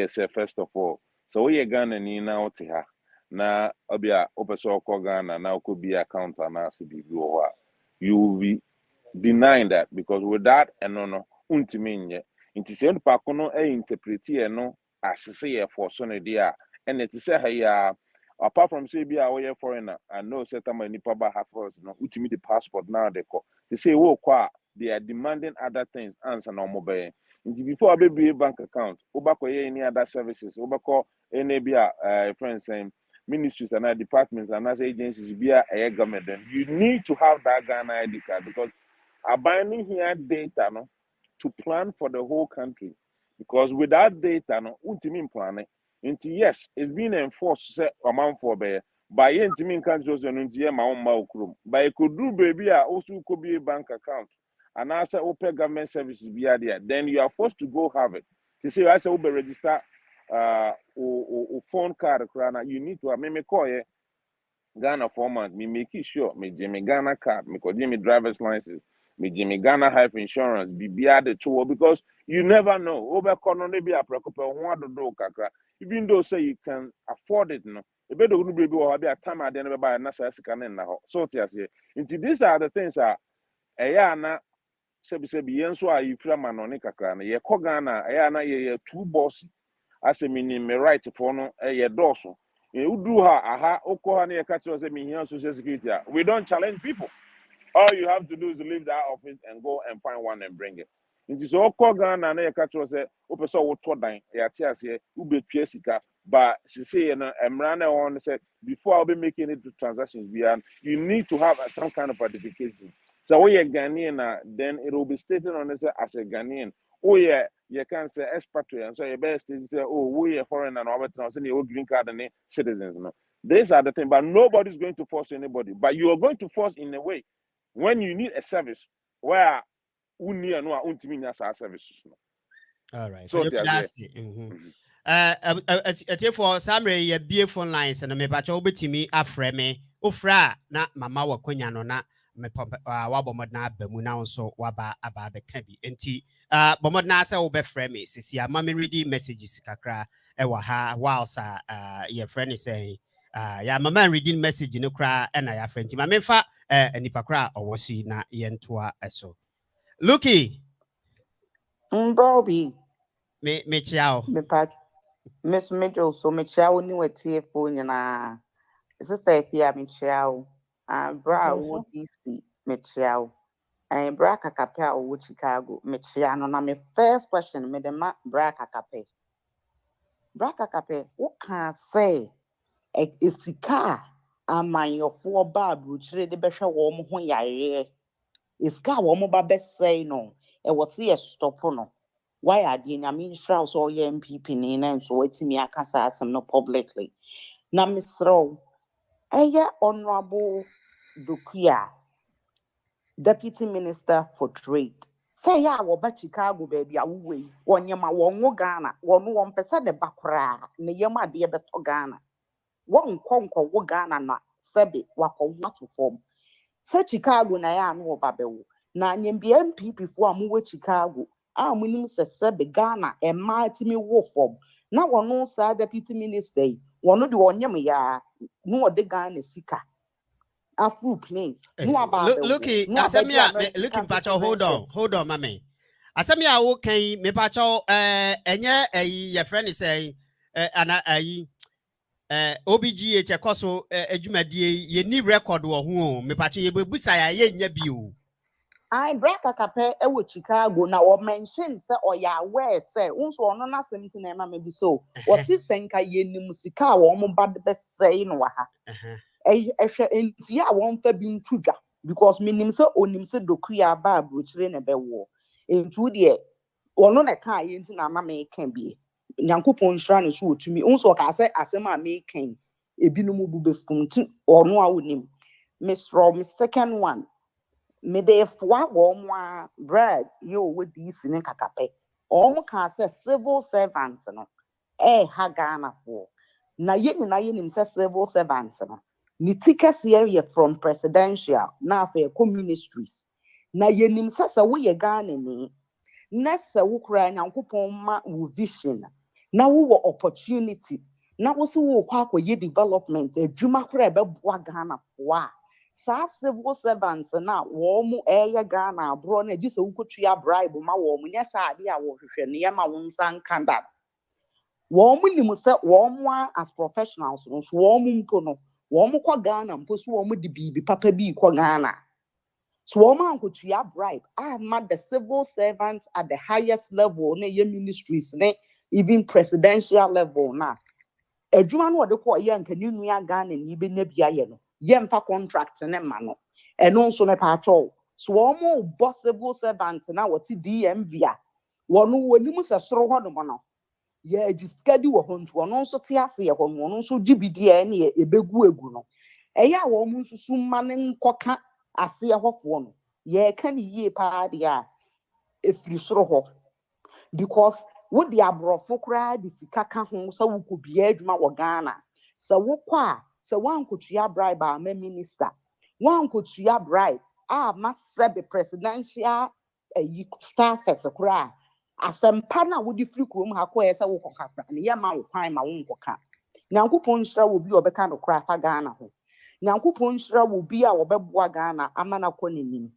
say first of all so we Ghana ni na oti ha na obia opeso ko Ghana na ko be account na so bi wo ha you will be denying that because with that and no untimi nye nti se npa ko no interpret e no asese ye for so no dia and it say ha apart from say be a foreigner and no certain many people have first no ultimate the passport now they call they say wo kwa they are demanding other things answer no mobile before I be bank account obako any other services obako any be friends saying ministries and departments and as agencies be a government then you need to have that Ghana ID card because abiding here data no to plan for the whole country because without data no ultimate plan yes, it's been enforced say amount for be by intimate countries and ma ukrum. But it could do baby also could be a bank account and also open government services be there. Then you are forced to go have it. You say I say we register phone card you need to me call Ghana format me make sure me Jimmy Ghana card me call Jimmy driver's license me Jimmy Ghana health insurance be the two because you never know over kono be a preoccupy one do kakra even though say you can afford it no e be do be or be a time at the end by na say sika na ho so tia say into these are the things are na sebi yen so are you frama no ne kakra na ye ko Ghana na ye two boss as a me right for no ye doso udu ha aha oko ha na ye catch say me here social security we don't challenge people. All you have to do is leave that office and go and find one and bring it. It is all called Ghana and catch us say, Opeso what todan, Yatias here, Ube Piesica, but she say, and Rana on said, before I'll be making it to transactions beyond, you need to have some kind of identification. So, we are Ghanaian, then it will be stated on this as a Ghanaian. Oh, yeah, you can say expatriate, and so your best is say, oh, we are foreign and over and your green card and citizens. No. These are the things, but nobody's going to force anybody. But you are going to force in a way. When you need a service where uni and no ultimate services. All right. So that's it. For some ye be phone lines and me bacha obetimi afre me. Ofra na mama wakonya no na me wabomod na abamu na so waba aba be kan bi. Enti bomod na say wo be frɛ me. Sisi ama me ready messages kakra e wa ha whilst your friend is saying ya mama reading message no kra e na ya friend. Ma me fa nipa kra owosi na yentoa eso. Lucky Bobby, me ciao. me pat, Miss Mitchell, so me ciao ni wetie phone na. Sister Fia me ciao. Bra wo DC me ciao. Bra Kakape wo Chicago me ciao no na me first question me dem Bra Kakape. Bra Kakape, what can say esika amanyofo ba bruchire de behwe wo mo ho yare. Esika wo mo ba be say no. E was here stop no. Why are the Nyamisha or your MPP name so waiting me akasa asem no publicly? Na misro Aya Honorable Dukia, Deputy Minister for Trade. Say ya wo ba Chicago baby away on yama won Ghana, one person the bakra, ne yama de beto Ghana. One konko wo Ghana na sebe wako watu form. Say Chicago na ya no babewo. Na nyembi MPP fo amuwe Chicago. Munim sebe Ghana e mighty me wo form. Na wono sa deputy minister wono de wonyem ya no de Ghana sika. Afru plane. No about looking pacho hold on mami. Asamia wo kan me pacho enye your friend is saying ana OBGH ekoso adwumadie ye ni record wo ho me pache ye bebusa ya ye nya bio I braka kape ewo Chicago na o mention se o ya aware se unso ono na asem ti na ema me bi so o si senka ye nim sika wo mo ba be sei no wa ha ehwe enti a won fa bi ntudwa because minim se onim se dokuya ba abrochire na be wo entu de ono na ka ye nti na ama me kan bi nyankopon nhira no so otumi unso ka se asem a me kan ebinom bu befum ti ono a wonim Miss second one me de fwa womwa bread yo with this in kakape ka say civil servants no ha Ghana for na yenim say civil servants no ni tickets area from presidential na for ministries na yenim say we Ghana ni na say wo kura nyankopon ma wo vision na wo opportunity na wo se wo kwa akɔyɛ development adwuma kura be boa Ghana for sa civil servants na womu Ghana abro na gise wukotua bribe ma womu nya sa ade a wo hwehwɛ ne ma wo nsan kanda womu nim se womu as professionals no so womu mpo no womu kwa Ghana mpo so womu de bibi papa bi kwa Ghana so womu ankotua bribe ma the civil servants at the highest level na ye ministries ne even presidential level na adwuma no de kwa ye nkani nua Ghana ni be na bia ye no yemfa contract ne ma no eno nso ne patrol so omo civil servant na woti DMV a wono wonimu se soro ho no no ye agiskadi wo ho nto wono nso te ase ye ho no wono nso gibidie ne ebegu egu no eya wo mu nsusu ma ne nkoka ase ye hofo no ye ka ne yie pa de a efiri soro ho because wo di abrofo kra di sikaka ho so wo ko bia adwuma wo Ghana so wo kwa so one could ya bribe a minister, one could ya bribe must be presidential staff as a cry. As some partner would you freak room hako as a walk on and yama will climb my own coca. Nanku Ponstra will be a kind of craft Ghana. Nanku Ponstra will be our Bebwa Ghana, Amana Konim.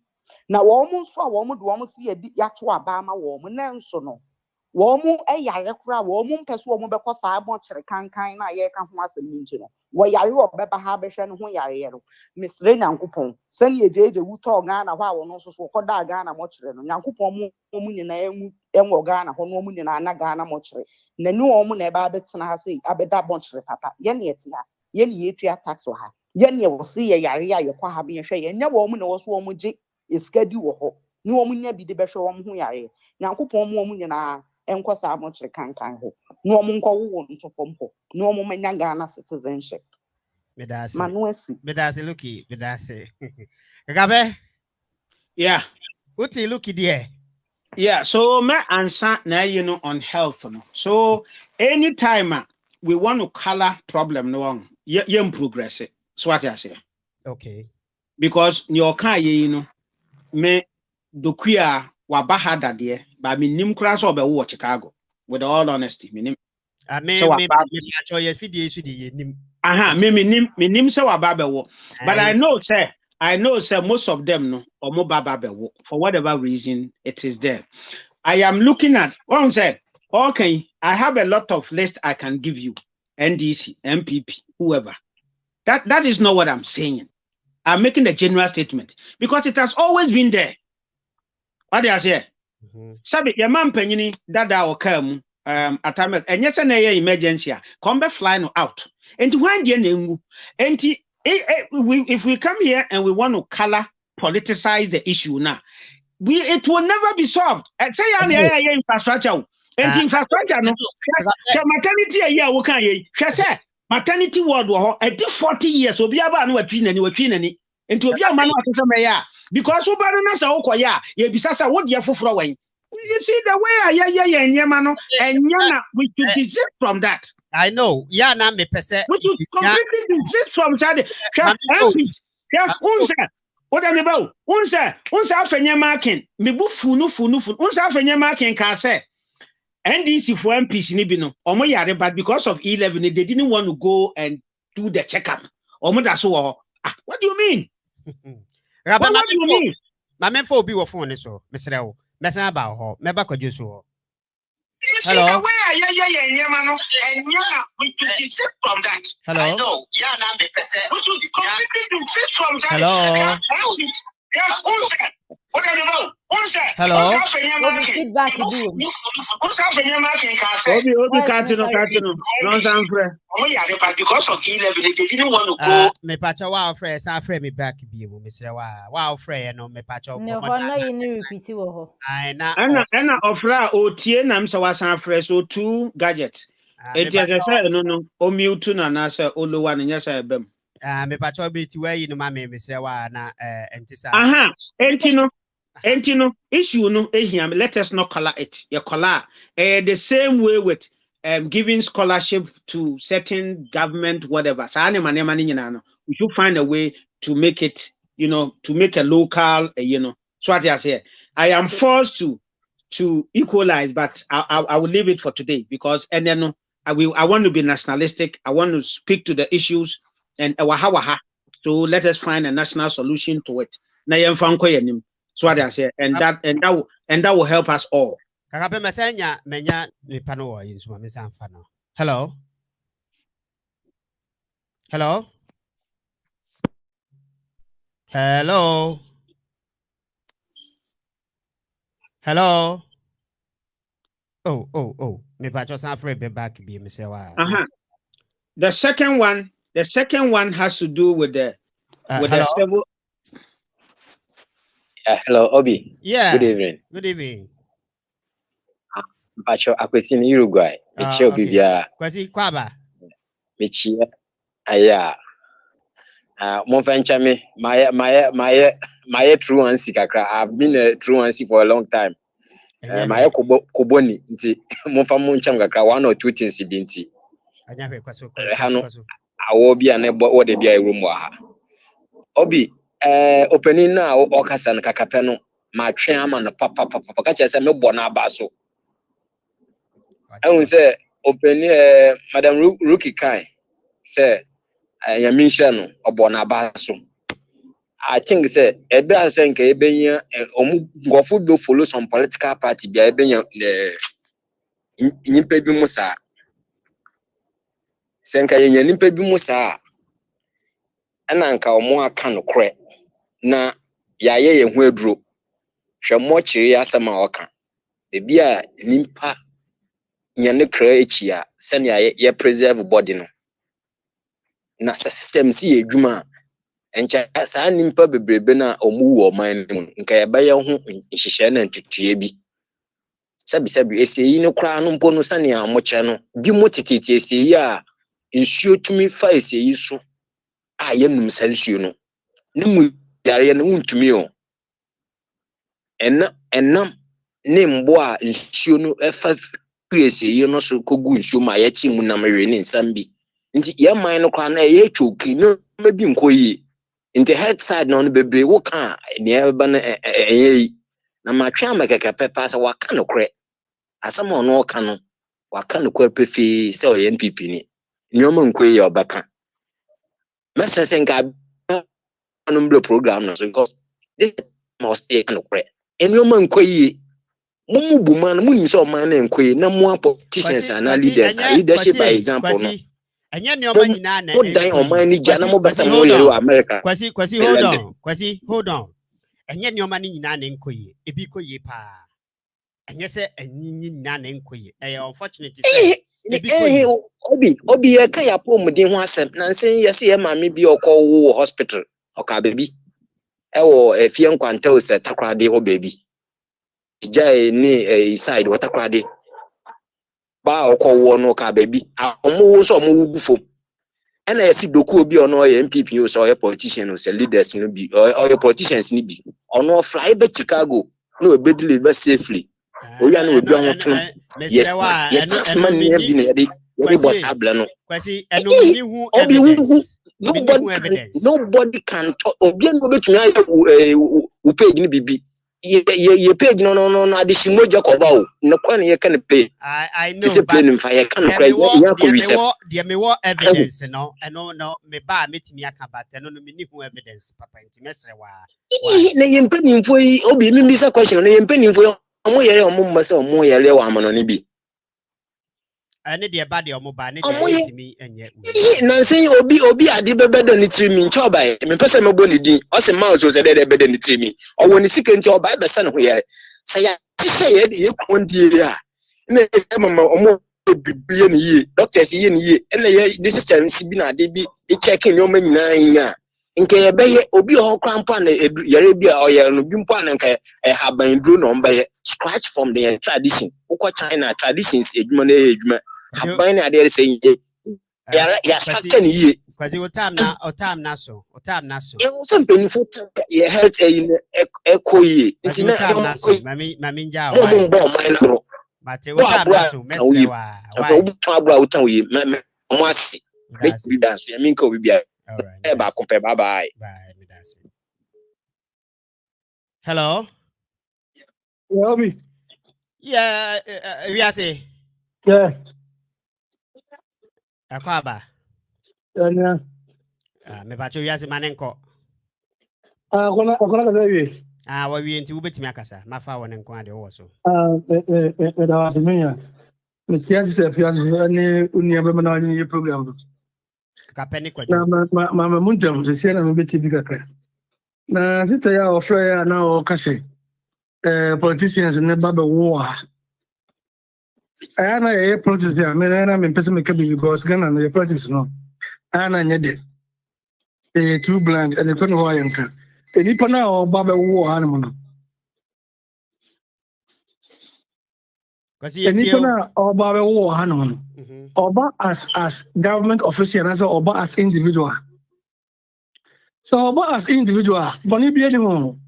Now almost for a woman would almost see a Yatua Bama woman, and so no. Womu yakra womu peso womu beko sa abonchire kankan na ye ka ho asem nti no wo yare obeba ha behwe no ho yare no misre nyankopon sane ejeje wuto Ghana ho a wo no so so koda Ghana mo chire no nyankopon mu nyina enwo Ghana ho no mu nyina na Ghana mo chire na ni wo mu na eba betena ha sei abeda bonchire papa ye ne eti ha ye ne yetua tax wo ha ye ne wo se ye yare ya ye kwa ha be hwe ye nya wo mu na wo so wo mu gi eskadi wo ho ni wo mu nya bi de behwe wo mu ho yare nyankopon mu nyina enko sa mochire kankan ho no mo nko wo nto fom ho no mo manya Ghana citizenship medase lucky medase gabe yeah uti lucky there yeah so my answer now on health no so anytime we want to color problem no one you progress it so what I say okay because your car me dokuya wabahada there but me nim class or be wo Chicago with all honesty me nim so me actually fidie su de nim me nim say wababa wo but I know say most of them no or mo baba be wo for whatever reason it is there. I am looking at one say okay I have a lot of list I can give you NDC MPP whoever that is not what I'm saying. I'm making a general statement because it has always been there. What do I say? Sabi your man penyini dada o kam atamet enyese na ye emergency come be flying out. And when dey na ngu. And if we come here and we want to color politicize the issue now, it will never be solved. Say ya infrastructure. And infrastructure no maternity here wo kan ye. Hwese maternity ward wo ho e 40 years obi aba na watwi nani. And obi ama na atese me ya because we better not say okoya ye bisasa wo de foforo wen. You see the way we should desist from that. I know. Yeah, na me pese. We should completely desist from that. What am about? Unsa afenye marking. Me bu funu. Unsa afenye marking can say NDC for MPs ni bi no. Omo yare but because of E-Levy they didn't want to go and do the checkup. Omo da so what do you mean? What do you mean? My men for be wo phone so. Mesrewo. Mesa ba ho. Meba kwajo so. Hello. And we to desist from that. Hello. I know. Yeah, now we should completely desist from that. Hello. Hello. Feedback do. Obi Katino. Non-Sanfre. Because of E-Levy, they didn't want to go. Me pacha wow friend, sa friend me back bi mo Mr. Wow friend no me pacha. No, no, you need repeat wo. I na. Ena ofra otie nam se wasan fresh so two gadgets. Eti say no o mute na na say olowa ne nyesa ebem. Me pacha be ti we no ma me Mr. na entisa. Aha, enti no issue no ehiam, let us not color it. Your color the same way with giving scholarship to certain government whatever. Sa ne manema ni nyina no. We should find a way to make it, to make a local, So what I say, I am forced to equalize, but I will leave it for today because and then I want to be nationalistic. I want to speak to the issues and waha. So let us find a national solution to it. Na yemfanko yenim. So what I say, and that will help us all. Kakape mesenya menya nipa no wo yinso me sanfa no. Hello. Hello. Hello. Hello. Oh. Me pacho sanfre be back be me say wa. The second one has to do with the hello? the civil. Hello, Obi. Yeah. Good evening. Good evening. Pacho akwesi ni Uruguay. Mechi Obi bia. Kwasi kwaba. Mechi aya. Mon fancha me my true ansi kakra. I've been a true ansi for a long time. My koboni nti mon fa mon cham kakra 1 or 2 things bi nti. Anya hwe kwaso. Awo bia na wo de bia erum wa ha. Obi opening na okasa no kakape no ma twen ama no papa ka chese me bo na aba so. I say opening Madam Ruki Kai say Yamisha no obo na aba so. I think say ebe asenka ebenya omu ngofo do follow some political party bia ebenya nyimpa bi musa. Senka yenya nyimpa bi musa. Ana nka omo aka no kre na yaye ye hu aduro hwe mo kire asema oka bia nimpa nyane kra echia sene ye preserve body no na system si edwuma encha sa nimpa bebrebe na omu wo man mu nka ye ba ye ho nhihye na ntutue bi sabi eseyi no kra no mpo no sane amoche no bi mo tititi eseyi a nsuo tumi fa eseyi so a ye num sansuo no nimu yare no untumi o enam ne mbo a nsuo no efa prese yi no so kogu nsuo ma ye chi mu na mwe ne nsambi nti ye man no kwa na ye twoki no mebi nkoyi nti head side no no bebre wo ka ne eba na eyi na matwa makaka pepa sa waka no kre asama no ka no waka no kwa pefi se o ye NPP ni nyoma nkoyi obaka message senga no program no because this must be no kre enyoma nkoyi mumu buman munim so man nkoyi na mo politicians and leaders leadership by example no anya nyoma nyina na odan oman ni jana mo basa mo yero America kwasi hold on anya nyoma ni nyina na nkoyi ebi koyi pa anya se anyinyi nyina na nkoyi unfortunately say obi e ka ya pomuden ho asem na nsen yesi e ma me bi okwo hospital oka baby ewo efie nkwanta o se takrade ho baby ijai ni side watakrade ba okwo no ka baby omo so omo wugufo ena yesi doku obi ono ye MPP o so ye politician o se leaders no bi o ye politicians ni bi ono fly be Chicago no be deliver safely oya no obi on tun yes man ni bi na ye boss abla no kwasi eno mini hu evidence nobody can talk obi no betumi aye u page ni bibi ye page no addition moja cover o no kwa na ye can play I know this play nim fa ye can cry ya ko research there me what evidence no me ba metimi aka but no mini hu evidence papa nti mesre wa na ye mpanimfo yi obi mi bisa question na ye mpanimfo omo yere omo mmase omo yere wa amano ni bi ɛne deɛ ba deɛ ɔmo ba ne Ɔmo deɛ yɛ- ɛntumi ɛnyɛ nansi obi ade bɛbɛda ne tiri mi nkyɛn ɔbaa yɛ mepɛ sɛ mɛbɔ ne din ɔsɛ mouse sɛ dɛ bɛda ne tiri mi ɔwɔ ne sika nti ɔbaa bɛsa ne ho yɛrɛ sɛ yɛahyehyɛ yɛ kɔn die a na yɛ mama ɔmo bibi yɛ ne yie doctors yɛ ne yie ɛna yɛ de system si bi na ade bi check nneɛma nyinaa nyinaa nke yɛbɛyɛ obi a ɔkora mpo a na yɛrɛ bi a ɔyɛ no bi mpo a na nka haban duro na ɔmbɛyɛ scratch from the tradition wokɔ China traditions adwuma na ɛyɛ adwuma haban na adeɛ sɛ yɛ structure ne yie kwasi otam na so yɛwɔ sɛ mpanyinfo yɛ health ɛkɔ yie nti na mami nja wa mbɔ ɔman na ro mate otam na so mesre wa wobɛtɔn aboro a wotan yie ɔmo ase make we dance yɛ minka obi bia ba compare bye bye hello Obi. yeah we are say Yeah. akwaba Yeah. me ba cho we are say manenko Akona ka say wa wie nti wobetimi akasa mafa wona nko ade wo so da was me. Me tiasi se fiasi ani unia be na ni program. ka peni Na kwadwo ma munjam se se na me beti bi kakra. Na sister ya ofre ya na o kase. Politicians ne ba be wo a. Ana ye politics ya me na me pese me ka bi because Ghana na ye politics no. Ana nye de. Too blind and the person who I am. Nipa na o ba be wo ha no no. kwasi yetio Nipa na o ba be wo ha no no. Oba as government official and also Oba as individual. So Oba as individual, boni bi anyone.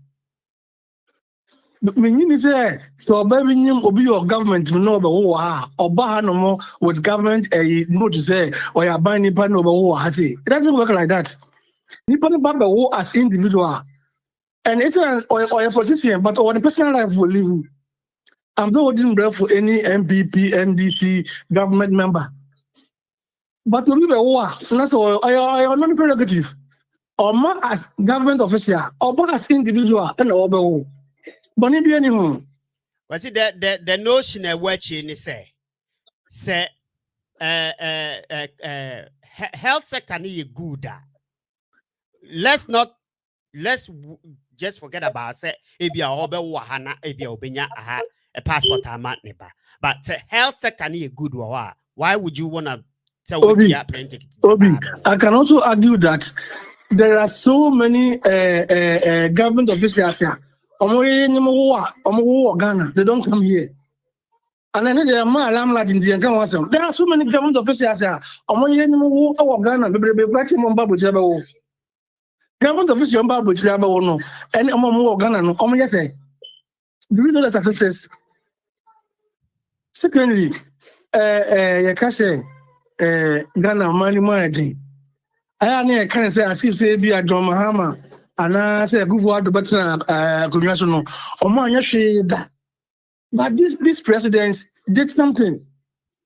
Meaning say so Oba bi nyim obi your government no be wo ha. Oba ha no mo with government no to say or ya ban nipa no be wo ha say. It doesn't work like that. Nipa no ba be wo as individual. And it's or a politician, but on the personal life will live. I'm not holding breath for any MPP, NDC government member. But to be a war, that's all. I am non prerogative. Or more as government official, or more as individual, and over. But if anyone, kwasi the notion e wachi ni say health sector ni good let's just forget about say ebia obe wo ha na ebia obenya aha a passport ama ne ba but say health sector ni good wa why would you want to tell Obi, plenty I can also argue that there are so many government officials here. Ghana, they don't come here. And then there are so many government officials here. Ghana, government officials no, and Ghana no. Yes, do you know the successes? Secondly, you can say Ghana money managing. I can say as if say be a John Mahama and I say good word better congressional or man that. But this president did something.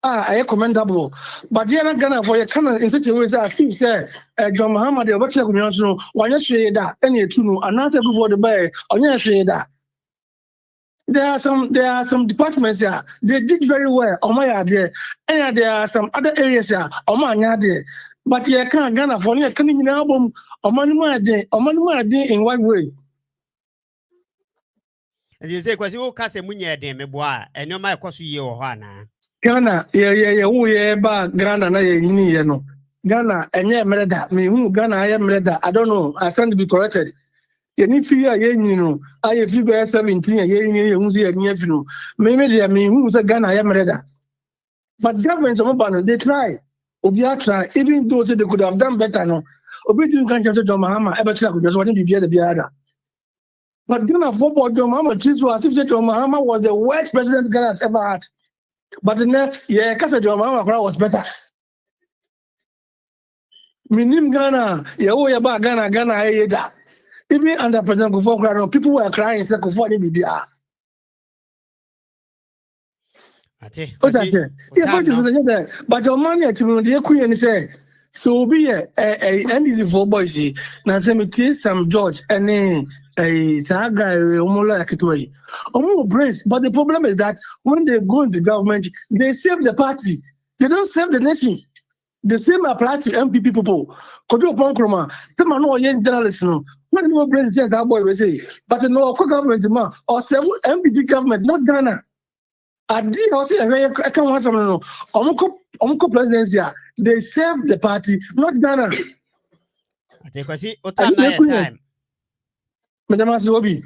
I commendable. But yeah, Ghana for your kind in such a way as if say John Mahama the better congressional one that any two and not a good word by on your that. There are some departments here. They did very well. Oh my idea. And there are some other areas here. Oh my idea. But you can't Ghana for you coming in album. Oh man, in what way? and you say kwasi wo kase munye den meboa enyo ma ekoso ye wo ho ana Ghana, who ba Ghana na ye ni no. Ghana, enye mereda. Me who Ghana I mereda. I don't know. I stand to be corrected. Any fear, I figure 17 who say Ghana, I am ready. But governments of Obama, they try. Obia try, even though they could have done better. No, Obitu can't just John Mahama, ever try just want to be the other. But Ghana football, John Mahama, as if John Mahama was the worst president Ghana has ever had. But then, because John Mahama was better. Minim Ghana, Ghana, I even under President Kufuor, people were crying, said Kufuor didn't be there. But your money at the Queen said, so be a NDC for boys. Now, say some George and then a Saga, Omola Kitway. Omo brains. But the problem is that when they go into government, they save the party. They don't serve the nation. The same applies to MPP people. Could you upon Chroma? Come on, no, young journalists, no. When you bring yes, our boy will say, but no government or several MPP government, not Ghana. I did also I can't want some no. Omko presidency, they serve the party, not Ghana. I think I see what time. Madam Asiwobi.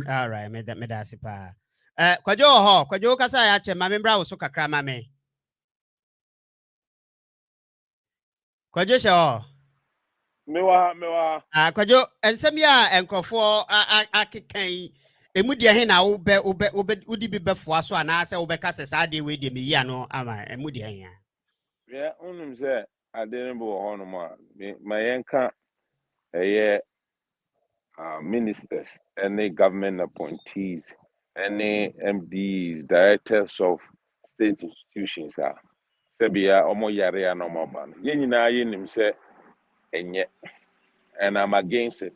All right, Medasipa. Kwajo kasa ya che mamembra wo so kakra mame. Kwajo sho. Mewa. Kwajo ensem ya enkrofo akekan emu de he na wo udi bi befo aso ana se wo be kasa sa de we de me yi ano ama emu de he ya. Yeah, unum say ade bo hono ma yenka ministers, any government appointees, any MDs, directors of state institutions are Sebia omo yare no moban. Yenina yenim say enye, and I'm against it.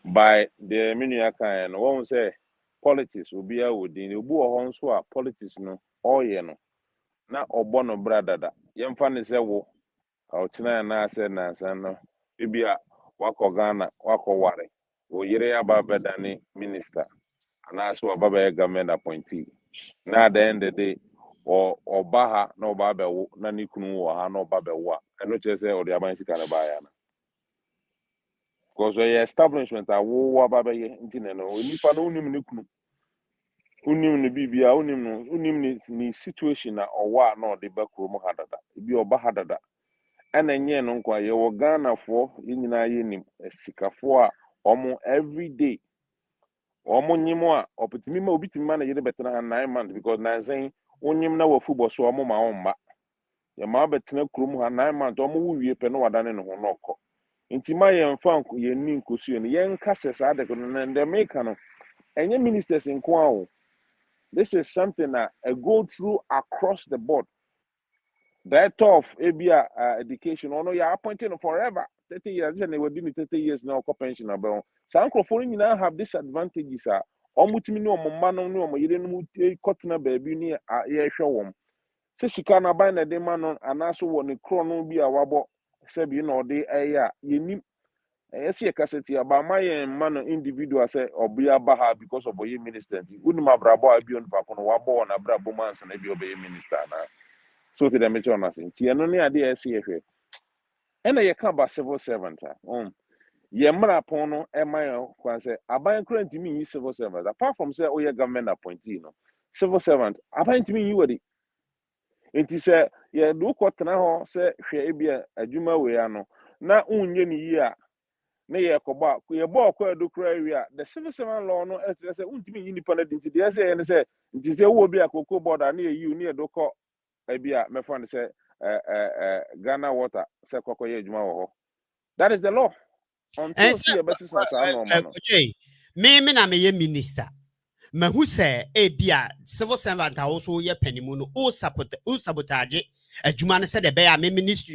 By the miniaka and one say politics will be a within the buo honso politics no all no. Na obono brother da. Yemfa ne say wo autina na say na no. Ibia wako Ghana wako ware. Wo yire ababeda ni minister. And also a government appointee. Now at the end of the day, or Baha no Babe na Nikunu or no Babewa, and not just say or the Abansi Canabayana. Because the establishment are war Babe Intino, we need unim Nikunu. Unim the Bibia, unim ni situation or war no the Bakrum Hadada, be or Bahadada. And then yen unqua your Ghana for Inina Yenim, a Sikafoa, almost every day. Omo nyimo a opetimi ma obi timi ma na yede betena 9 months because na saying onyim na wa football so omo ma omma ye ma betena krom ha 9 months omo wuwie pe no wadane ne ho no okọ ntima ye mfa ye ni nkosuo ne ye nka sesa de kono na de make no enye ministers nko a this is something that go through across the board. That of ABA education, no, you're appointing forever. 30 years, and they were doing 30 years now, pension. Some California now have disadvantages. Omutimi no mano no mo yire no kotna baby ni ye hwe se sika na ban na de man anaso wo ne kro no bi a wabo se bi no de eya yenim ese kaseti aba maye man individual say obia ba ha because of boy minister unima brabo abi on pa kono wabo na brabo man se na bi obey minister na so to the mecho na sin ti eno ne ade ese ye hwe ena ye ka ba civil servant ye mra pon no e man kwan say aban current me civil servant apart from say oye government appointee no civil servant aban timi yi wadi enti say ye do kwotena ho say hwe ebia adwuma we ano na unye ni yi a na ye koba ye bo kwa do kra wi a the civil servant law no e say untimi yi nipa na dinti de say ye say enti say wo bi akoko border na ye yi ni e do ko ebia me fan say Ghana water say kokoye adwuma wo ho. That is the law. Until see a better me na me minister. Me who say bia civil servant also ye penimu no o sabotage adwuma no say the be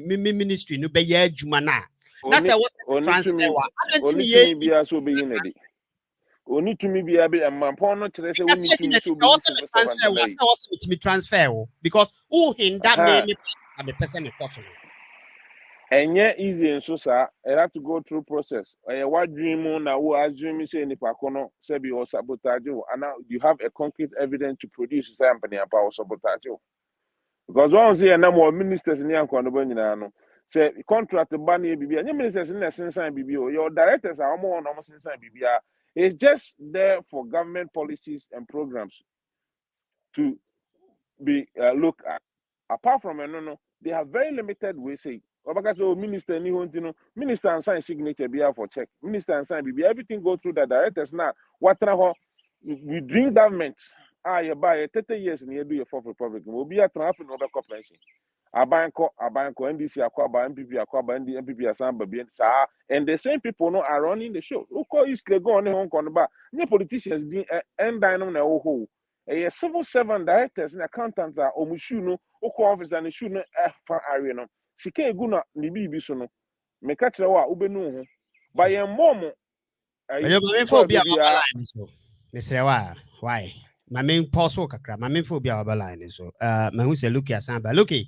me ministry no be ye adwuma na. Na say what transfer wa. Only ye bia so be yin edi. Only to me bia be ampon no kire say we need to be transfer because who hinder me the person me possible. And yeah, easy and so sir, I have to go through process. What dream on now? As dream say ni pakono sebi or sabotage and now you have a concrete evidence to produce something about sabotage. Because once here now more ministers in the no say contract banny bibi and ministers in the sense BBO, your directors are more almost inside BBA. It's just there for government policies and programs to be looked at. Apart from no, they have very limited way say. Because minister ni hontino minister and sign signature be for check minister and sign be everything go through the directors now what we dream government you buy 30 years and you do your fourth republic will be a traffic no corporation abanko NDC akwaba MPP akwaba MPP asamba be and the same people no are running the show who call is go on Hong Kong ba any politicians be end dynamo na ho a civil servant directors and accountants are omushu no office and shoe no area no sika eguna ni bibi so no me ka kire wa ubenu ho ba ye mom ayo me for bia online so me sere wa why my main postal kakra, my main phobia of a line. So, my who say, Luki Asamba, Luki.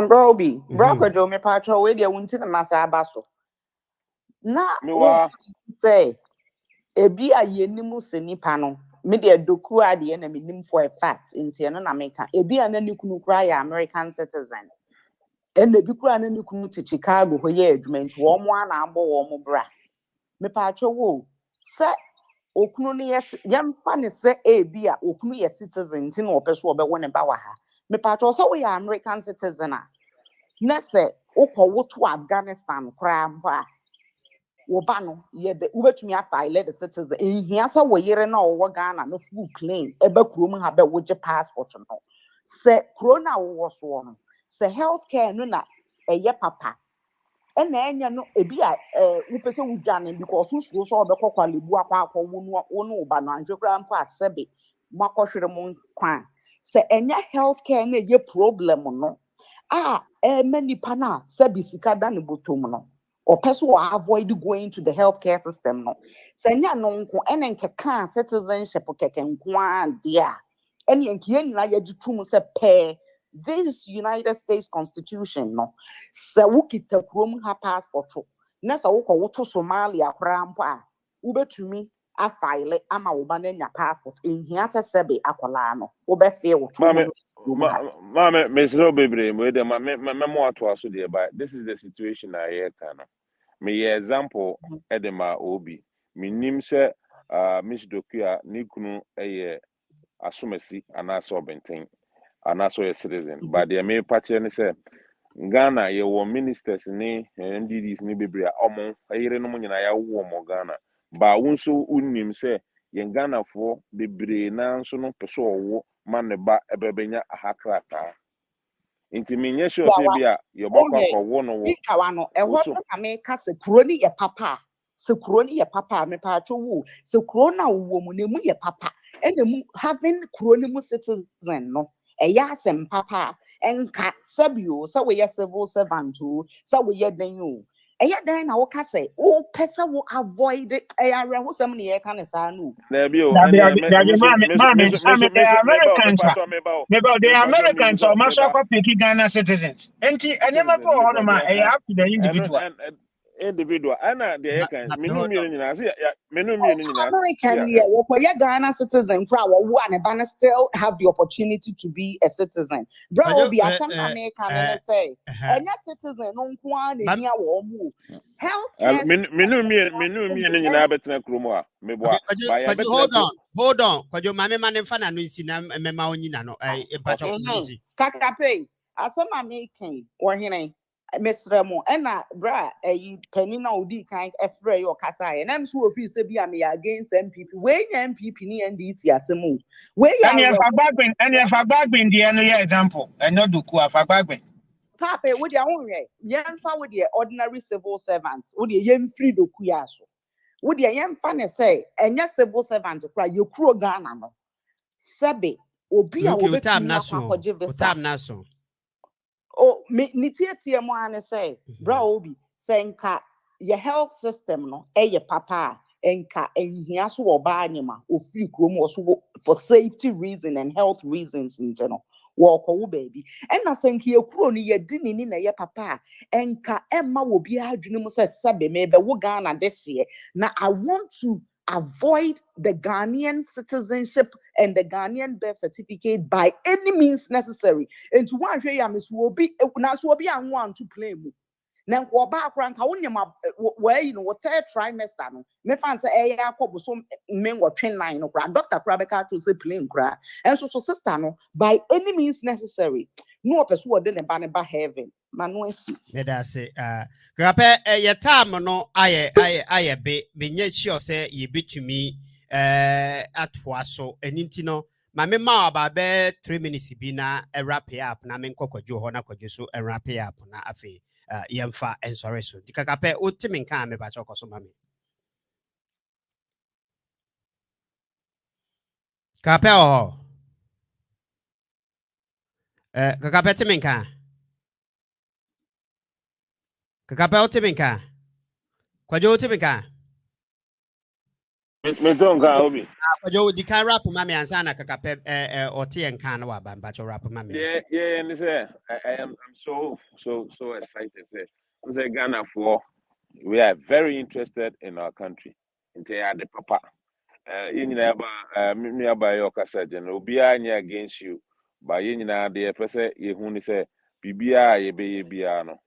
Broby, Broco, me patro, where you went to the Massa Basso. Na say, a be a yenimus nipano, media doku at the enemy nim for a fact in Tiana America, a be an any cry American citizen. And the Bukra and you to Chicago, where you meant warm one amber warm bra. Me patro wo, say, Okunu yes, young funny say a be a Okunu yes citizen, tin or person or one about her. Me patro so we are American citizen. Next say, Oko to Afghanistan, cram why. Wobano, ye the ubetumi afile the citizen. In here, so we yere no wo Ghana no full claim. Ebe kurom have woje passport no. Se corona wo so no. Se healthcare no na eye papa. Ena enya no ebi a wopese wudwane because so so obekọ kwalebu akwa wo no ba no anhwekra mpo asebe makọhwere mo kwan. Se enya healthcare na eye problem no. Many pana sebi sika da ne botom no. Or person will avoid going to the healthcare system. No, senya no nko ene nkeka citizenship keke nkwa dia. Ene nkiye na ye ditum se pe this United States Constitution no. Se wukita krom ha passport. Na se wukọ woto Somalia kra mpo a ubetumi a file ama wo ba na nya passport. Ehia se sebe akola no. Obefe woto. Mama, Miss Robebre, me to aso de ba. This is the situation I hear kana. Me example edema obi. Me nim se Miss Dokia ni kunu eye asumesi anaso benten anaso a citizen. But the me patche ni se Ghana ye wo ministers ni MDDs ni bebre omo ayire no nyina ya wo mo Ghana. Ba wonso unnim se ye Ghana fo bebre na nso no peso wo maneba ebebenya ahakrata. Inti minye sure se bia ye bokwa kwa wo no wo. Ikawano eho na me ka se kuro ni ye papa. Se kuro ni ye papa me pa atwo wo. Se kuro na wo mu ne mu ye papa. Ene mu having kuro ni mu citizen no. Eya asem papa enka sabio sa we ye civil servant o sa we ye den o. Eya dan na wo ka se o pesa wo avoid eya re ho sam ne ye ka ne sa no. Na bi o the Americans are Masaka picking Ghana citizens. And never go on my up to the individual. Individual. Ana the can menu na say menu na. American yeah, Ghana citizen crowd one and still have the opportunity to be a citizen. Bro will be some American and say and that citizen no kwan na here wo mu. Health menu na betina kromo a meboa. Hold on. Kwajo mame mane fa na no isi na mema onyina no empacho fuzi. Kakape asem American or hene Mr. Mo ena bra penina odi kind efre yo kasa and I'm so feel say be am against MPP when MPP ni NDC asemu we ya and if agbagben the no example and not do ku afagbagben papa we dia won re yemfa we dia ordinary civil servants we dia yemfri do ku ya so we dia yemfa ne say enya civil servant kra ye kuro Ghana no sebe obi a obetumi akwaje visa oh, me tie mo ane say, bra obi, say nka your health system no, your papa, enka enhia so oba anyima, ofiri krom so for safety reason and health reasons in general. Walk oh baby. And na say nka ye kuro ni ye di ni na ye papa, enka emma wo bi adwene mo say sabe me be wo Ghana this year. Now I want to avoid the Ghanaian citizenship and the Ghanaian birth certificate by any means necessary. And to one share Miss Wobi, now Swobi and one to play. Now, what background, how where you know what third trimester? Me fancy a couple some men were train line or Dr. Krabeka to say plain cry. And so sister no by any means necessary. No person would then ban about heaven. Manuesi. Let us say, Grape, your time no, I be nye sure say ye be to me at waso and intino. My mema about 3 minutes bina a wrap up na men koko jo hona kojuso and wrap up na afe yemfa and sorry so. Dikakape ultimate can me bacho kosomami. Kape o kakape timinka. Kakape ultimate. Kwajo ultimate. Me don't go obi. Kwajo di kan rap mami ansana kakape oti enkan wa bamba cho rap mami. Yeah, and say I'm so excited. Say Ghana for we are very interested in our country. Inte ya de papa. Yìnyina ba me aba yo kasa gen obi anya against you. Ba yìnyina de pese ye hu ni say bibia ye be ye bia no.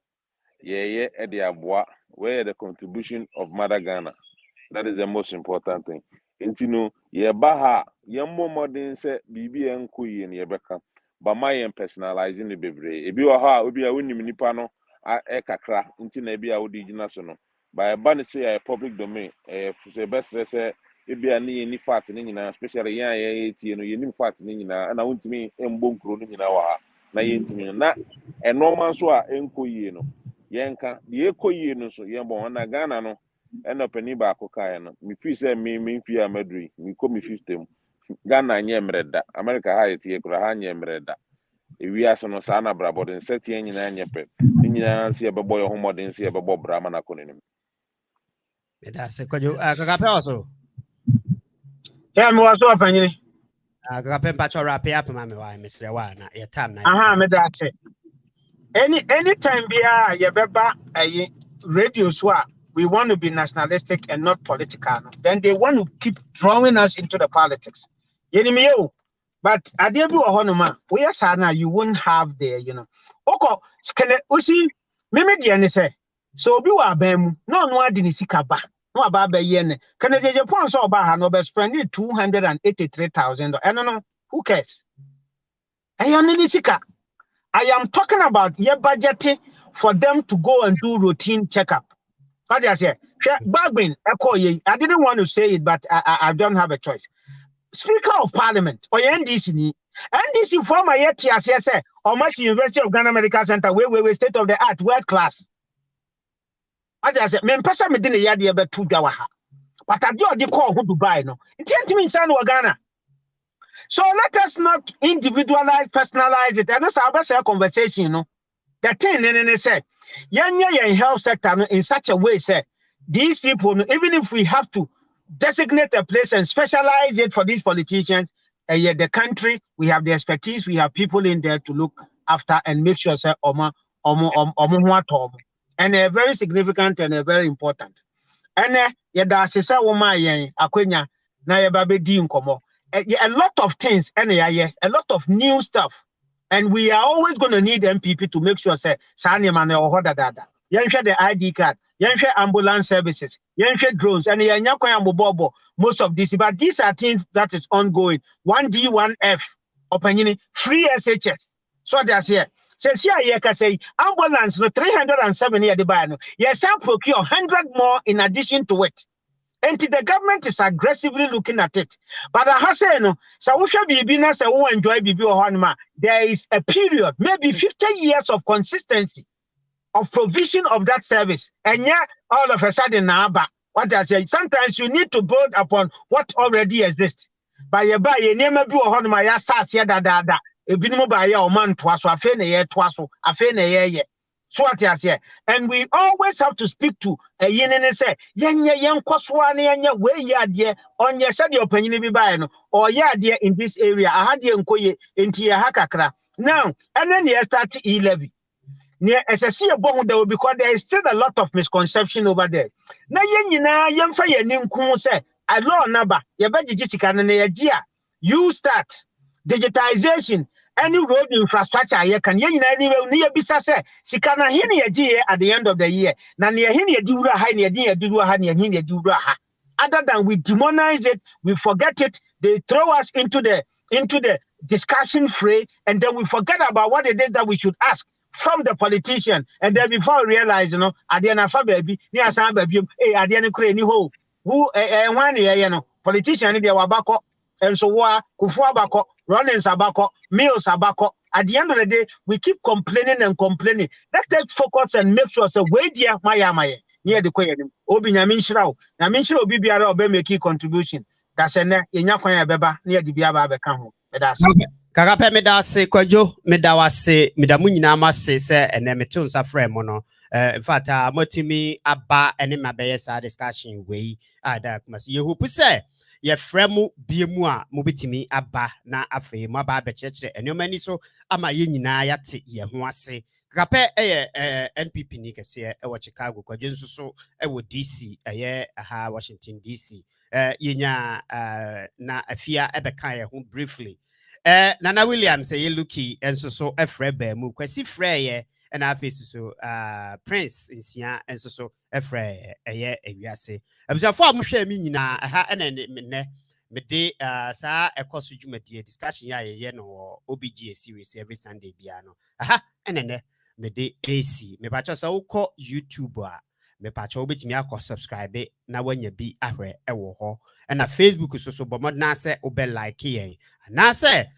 Ye e de aboa where the contribution of Mother Ghana. That is the most important thing. Nti no ye ba ha ye modern say bibi enko ye ne beka ba ma ye personalizing the bebre ebi wa ha obi a wonim nipa no e kakra nti na ebi a wodi gina so no ba ba ne say public domain say best say ebi a ne ni fat ne nyina especially yan ye tie no ye ni fat ne nyina na wontimi embonkro ne nyina wa ha na ye ntimi na normal so a enko ye no yenka ye koyi no so ye bon na Ghana no eno pani ba akoka no me fi say me fi amadri me ko me 50 Ghana nye mreda America ha yetie kura ha nye mreda ewi aso no sa na bra bodin setie nyina nye pe nyina se ye bebo ye homodin se ye bebo bra ma na konenim Eda se kwajo kakape also. Yeah, me was open you. Kakape mpacho rap up mami wa misre wa na ye time na. Aha, me that's it. Anytime you beba radio so we want to be nationalistic and not political. Then they want to keep drawing us into the politics. But at the end of Honoma, we are sana you won't have there, Oko, usi, meme say. So be wa bem, no didn't see kaba. No about be yen. Canada Japan so about no be spending 283,000. I don't know. Who cares? I am talking about your budgeting for them to go and do routine checkup. What I say? I didn't want to say it, but I don't have a choice. Speaker of Parliament or NDC former yet say or much University of Ghana Medical Center we state of the art world class. What I say? Me pesa me didn't yadi ebe 2 dawaha, but I do call who Dubai no. It can't mean San Ghana. So let us not individualize, personalize it. And that's our conversation, The thing they say, in health sector in such a way, say these people, even if we have to designate a place and specialize it for these politicians, yet the country, we have the expertise, we have people in there to look after and make sure say and they're very significant and very important. And a lot of things, a lot of new stuff. And we are always going to need MPP to make sure, say, the ID card, ambulance services, drones, and most of this. But these are things that is ongoing. 1D, 1F, opinion, free SHS. So that's here. Says here, you can say ambulance, no 370 at the bar. Yes, I procure 100 more in addition to it. And the government is aggressively looking at it. But I say no, so we should be say we enjoy BB or Hanma. There is a period, maybe 50 years of consistency of provision of that service. And yeah, all of a sudden now, what I say, sometimes you need to build upon what already exists. By your buy, you never be or Hanma, ya sas ya da. A binimo by your man twas, a fene ye twaso, a fene ye. So what I say, and we always have to speak to a yin and say, young Koswani and your way ya dear on your said your opinion be by or ya dear in this area. I had you into your hakakra. Now, and then you start E-Levy. Near as I see a bomb there because there is still a lot of misconception over there. Now, young fire name say, I law number, your budget can you start digitization. Any road infrastructure you can anywhere near Bissase, she can at the end of the year. Other than we demonize it, we forget it, they throw us into the discussion fray, and then we forget about what it is that we should ask from the politician. And then before we realize, at the end of baby, near some baby, at the end of any who one year, politician in the Wabako, and so what Kufuabako. Running Sabako, meals Sabako. At the end of the day, we keep complaining and complaining. Let's focus and make sure so wait dear Maya near the Queen. Obi Yaminshra, Yaminshra Bibiara be make a contribution. That's a Yakwaya Beba near the Biaba Becamo. That's Kagape me da se kwajo me da wase me da munyina ma se and me tun sa frame no in fact motimi aba ene mabeye sa discussion we ada kuma se yehopu se ye fremu biemu a mobetimi aba na afei mo aba be chekere enoma ni so ama ye nyina yate ye ho ase kapɛ NPP ni kɛseɛ ɛwɔ Chicago kwadwe nso so ɛwɔ DC ɛyɛ aha Washington DC yenya na afia ɛbɛka yɛ ho briefly Nana Williams ɛyɛ Lucky nso so ɛfrɛ ba mu kwasi frɛ yɛ ɛna afei so Prince nsia nso so ɛfrɛ ɛyɛ ewiase abusafo a mohwɛ mi nyinaa aha ɛna nnɛ mede saa ɛkɔso dwumadie discussion ya yɛ no OBGA series every Sunday bia no aha ɛna nnɛ mede AC me pacho sa ukọ YouTube a me pacho obetimi akọ subscribe na wanya bi ahwe ewo ho na Facebook so bomod na se obe like yen na se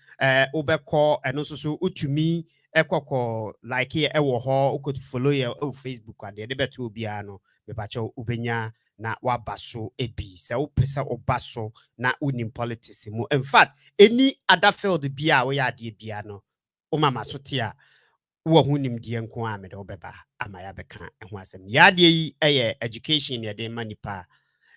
obe ko eno so utumi ekoko like ye ewo ho uko follow ye o Facebook ade de beto obia no me pacho obenya na wabaso ebi se opesa obaso na unim politics mu in fact any other field bia we ade bia no o mama so tia wo hunim die nko a me de obeba ama ya beka ho asem ya de yi education ya de manipa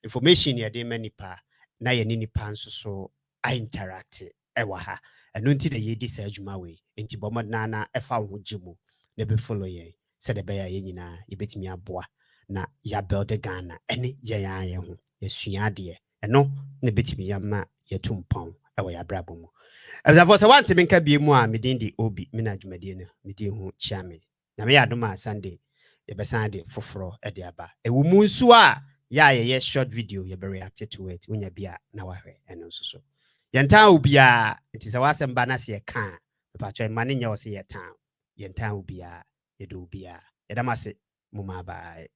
information ya de manipa na ye ni nipa nso so I interact ewa ha eno nti de ye di sa adwuma we nti bomod na efa ho gimu na be follow ye se de be ya ye nyina ye betimi aboa na ya build Ghana ene ye ya ye ho ye sua de eno na betimi ya ma ye tumpon ewa ya brabo mu as I was a want to make a be more midin the obi minajumedina midin who chame na me adoma Sunday ye be Sunday foforo e de aba e wo mu nso a ye short video ye be react to it unya bia na wahwe eno so yenta obia nti se wasem ba na se ye kan me pa cho mane nya wo se ye tan yenta obia ye do obia ye damase muma bye